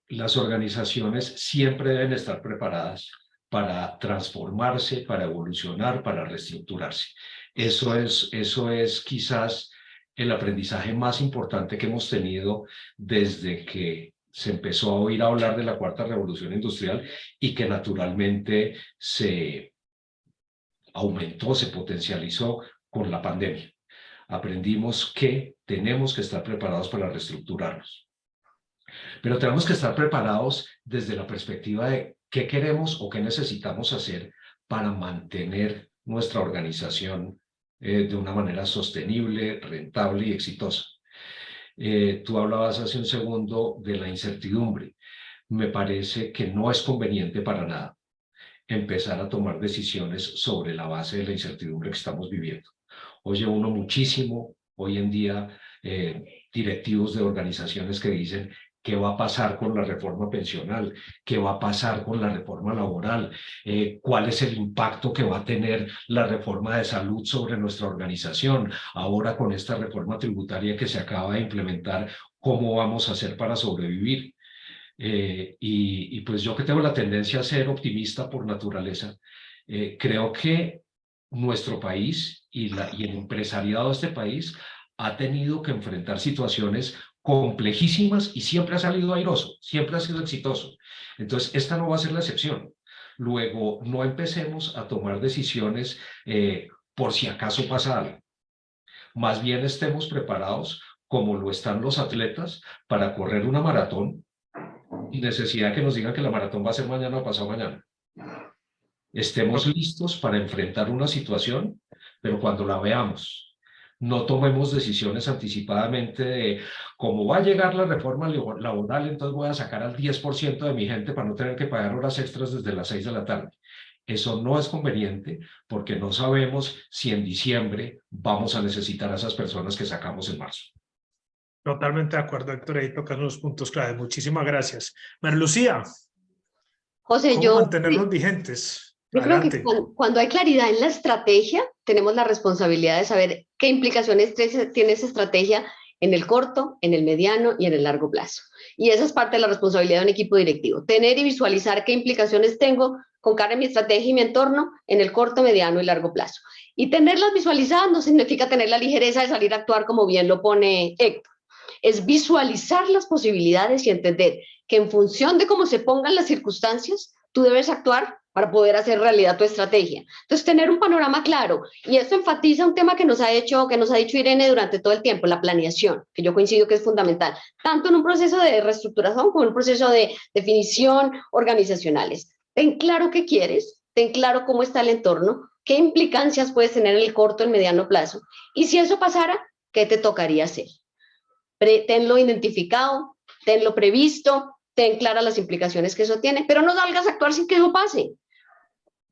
las organizaciones siempre deben estar preparadas para transformarse, para evolucionar, para reestructurarse. Eso es quizás el aprendizaje más importante que hemos tenido desde que se empezó a oír hablar de la cuarta revolución industrial y que naturalmente se aumentó, se potencializó con la pandemia. Aprendimos que tenemos que estar preparados para reestructurarnos. Pero tenemos que estar preparados desde la perspectiva de qué queremos o qué necesitamos hacer para mantener nuestra organización de una manera sostenible, rentable y exitosa. Tú hablabas hace un segundo de la incertidumbre. Me parece que no es conveniente para nada empezar a tomar decisiones sobre la base de la incertidumbre que estamos viviendo. Oye uno muchísimo hoy en día directivos de organizaciones que dicen qué va a pasar con la reforma pensional, qué va a pasar con la reforma laboral, cuál es el impacto que va a tener la reforma de salud sobre nuestra organización, ahora con esta reforma tributaria que se acaba de implementar, ¿cómo vamos a hacer para sobrevivir? Y pues yo que tengo la tendencia a ser optimista por naturaleza, creo que nuestro país y el empresariado de este país ha tenido que enfrentar situaciones complejísimas y siempre ha salido airoso, siempre ha sido exitoso. Entonces, esta no va a ser la excepción. Luego, no empecemos a tomar decisiones por si acaso pasa algo. Más bien estemos preparados, como lo están los atletas, para correr una maratón y necesidad que nos digan que la maratón va a ser mañana o pasado mañana. Estemos listos para enfrentar una situación, pero cuando la veamos, no tomemos decisiones anticipadamente de cómo va a llegar la reforma laboral, entonces voy a sacar al 10% de mi gente para no tener que pagar horas extras desde las 6 de la tarde. Eso no es conveniente porque no sabemos si en diciembre vamos a necesitar a esas personas que sacamos en marzo.
Totalmente de acuerdo, Héctor, ahí tocas los puntos clave. Muchísimas gracias. María Lucía,
José,
¿cómo mantenernos vigentes?
yo creo que
Adelante.
cuando hay claridad en la estrategia, tenemos la responsabilidad de saber qué implicaciones tiene esa estrategia en el corto, en el mediano y en el largo plazo. Y esa es parte de la responsabilidad de un equipo directivo, tener y visualizar qué implicaciones tengo con cara a mi estrategia y mi entorno en el corto, mediano y largo plazo. Y tenerlas visualizadas no significa tener la ligereza de salir a actuar como bien lo pone Héctor. Es visualizar las posibilidades y entender que en función de cómo se pongan las circunstancias, tú debes actuar para poder hacer realidad tu estrategia. Entonces, tener un panorama claro. Y esto enfatiza un tema que nos ha dicho Irene durante todo el tiempo, la planeación, que yo coincido que es fundamental, tanto en un proceso de reestructuración como en un proceso de definición organizacionales. Ten claro qué quieres, ten claro cómo está el entorno, qué implicancias puedes tener en el corto, el mediano plazo. Y si eso pasara, ¿qué te tocaría hacer? Tenlo identificado, tenlo previsto, ten claras las implicaciones que eso tiene, pero no salgas a actuar sin que eso pase.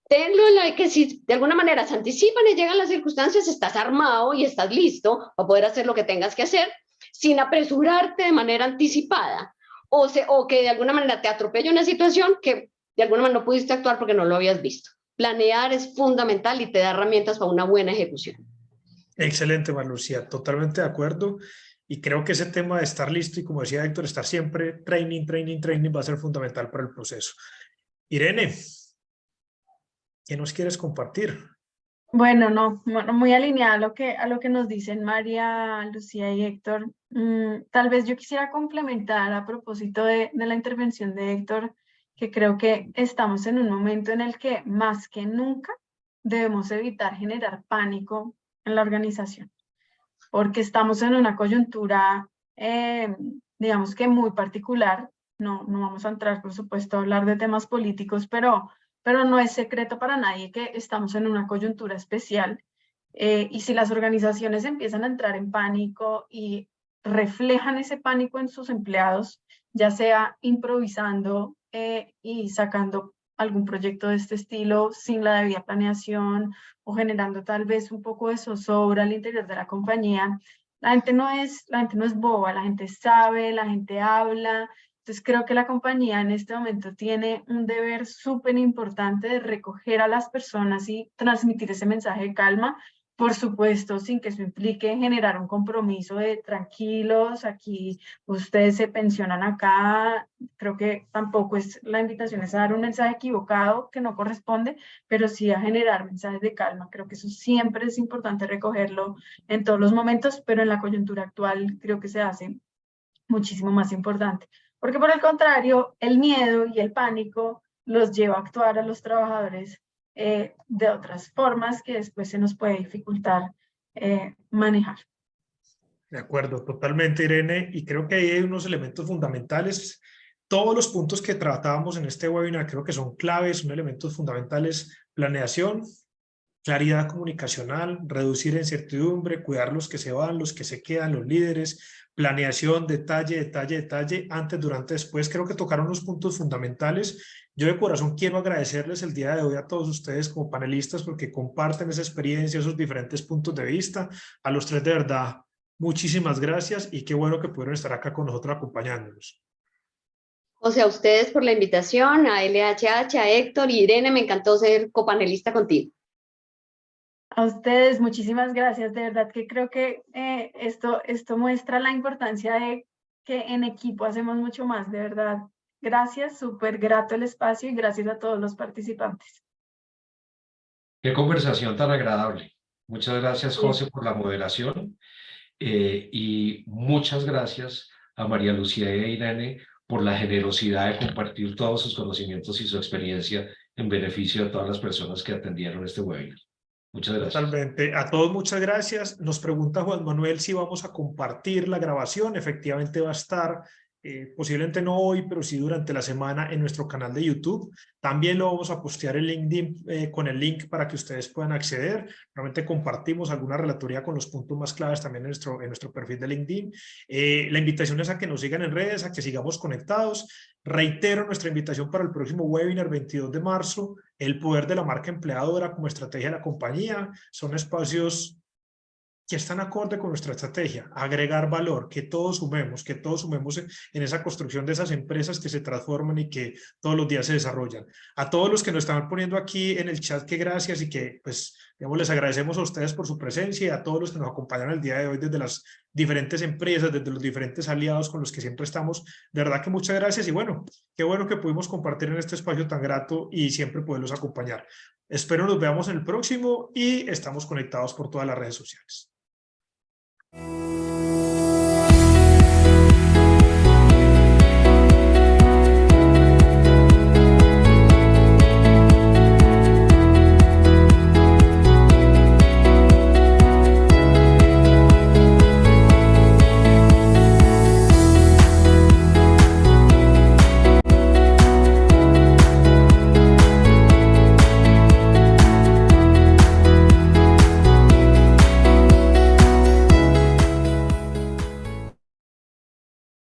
Tenlo en la que si de alguna manera se anticipan y llegan las circunstancias, estás armado y estás listo para poder hacer lo que tengas que hacer sin apresurarte de manera anticipada o que de alguna manera te atropelle una situación que de alguna manera no pudiste actuar porque no lo habías visto. Planear es fundamental y te da herramientas para una buena ejecución.
Excelente, María Lucía, totalmente de acuerdo. Y creo que ese tema de estar listo y, como decía Héctor, estar siempre training va a ser fundamental para el proceso. Irene, ¿qué nos quieres compartir?
Bueno, no, muy alineada a lo que nos dicen María, Lucía y Héctor. Tal vez yo quisiera complementar a propósito de la intervención de Héctor, que creo que estamos en un momento en el que más que nunca debemos evitar generar pánico en la organización, porque estamos en una coyuntura, digamos que muy particular. No vamos a entrar, por supuesto, a hablar de temas políticos, pero no es secreto para nadie que estamos en una coyuntura especial. Y si las organizaciones empiezan a entrar en pánico y reflejan ese pánico en sus empleados, ya sea improvisando y sacando algún proyecto de este estilo sin la debida planeación o generando tal vez un poco de zozobra al interior de la compañía, la gente no es boba, la gente sabe, la gente habla. Entonces creo que la compañía en este momento tiene un deber súper importante de recoger a las personas y transmitir ese mensaje de calma, por supuesto, sin que eso implique generar un compromiso de tranquilos, aquí ustedes se pensionan acá. Creo que tampoco es la invitación es a dar un mensaje equivocado que no corresponde, pero sí a generar mensajes de calma. Creo que eso siempre es importante recogerlo en todos los momentos, pero en la coyuntura actual creo que se hace muchísimo más importante. Porque por el contrario, el miedo y el pánico los lleva a actuar a los trabajadores de otras formas que después se nos puede dificultar manejar.
De acuerdo, totalmente, Irene, y creo que ahí hay unos elementos fundamentales. Todos los puntos que tratábamos en este webinar creo que son claves, son elementos fundamentales: planeación, claridad comunicacional, reducir incertidumbre, cuidar los que se van, los que se quedan, los líderes, planeación, detalle, antes, durante, después. Creo que tocaron unos puntos fundamentales. Yo de corazón quiero agradecerles el día de hoy a todos ustedes como panelistas porque comparten esa experiencia, esos diferentes puntos de vista. A los tres, de verdad, muchísimas gracias y qué bueno que pudieron estar acá con nosotros acompañándonos.
O sea, a ustedes por la invitación, a LHH, a Héctor y Irene, me encantó ser copanelista contigo.
A ustedes, muchísimas gracias. De verdad que creo que esto muestra la importancia de que en equipo hacemos mucho más. De verdad, gracias, súper grato el espacio y gracias a todos los participantes.
Qué conversación tan agradable. Muchas gracias, José, por la moderación y muchas gracias a María Lucía y a Irene por la generosidad de compartir todos sus conocimientos y su experiencia en beneficio de todas las personas que atendieron este webinar. Muchas gracias.
Totalmente. A todos muchas gracias. Nos pregunta Juan Manuel si vamos a compartir la grabación. Efectivamente va a estar, posiblemente no hoy, pero sí durante la semana en nuestro canal de YouTube. También lo vamos a postear en LinkedIn con el link para que ustedes puedan acceder. Realmente compartimos alguna relatoría con los puntos más claves también en nuestro perfil de LinkedIn. La invitación es a que nos sigan en redes, a que sigamos conectados. Reitero nuestra invitación para el próximo webinar, 22 de marzo. el poder de la marca empleadora como estrategia de la compañía. Son espacios que están acorde con nuestra estrategia, agregar valor, que todos sumemos en esa construcción de esas empresas que se transforman y que todos los días se desarrollan. A todos los que nos están poniendo aquí en el chat que gracias y que pues digamos, les agradecemos a ustedes por su presencia y a todos los que nos acompañan el día de hoy desde las diferentes empresas, desde los diferentes aliados con los que siempre estamos. De verdad que muchas gracias y bueno, qué bueno que pudimos compartir en este espacio tan grato y siempre poderlos acompañar. Espero nos veamos en el próximo y estamos conectados por todas las redes sociales.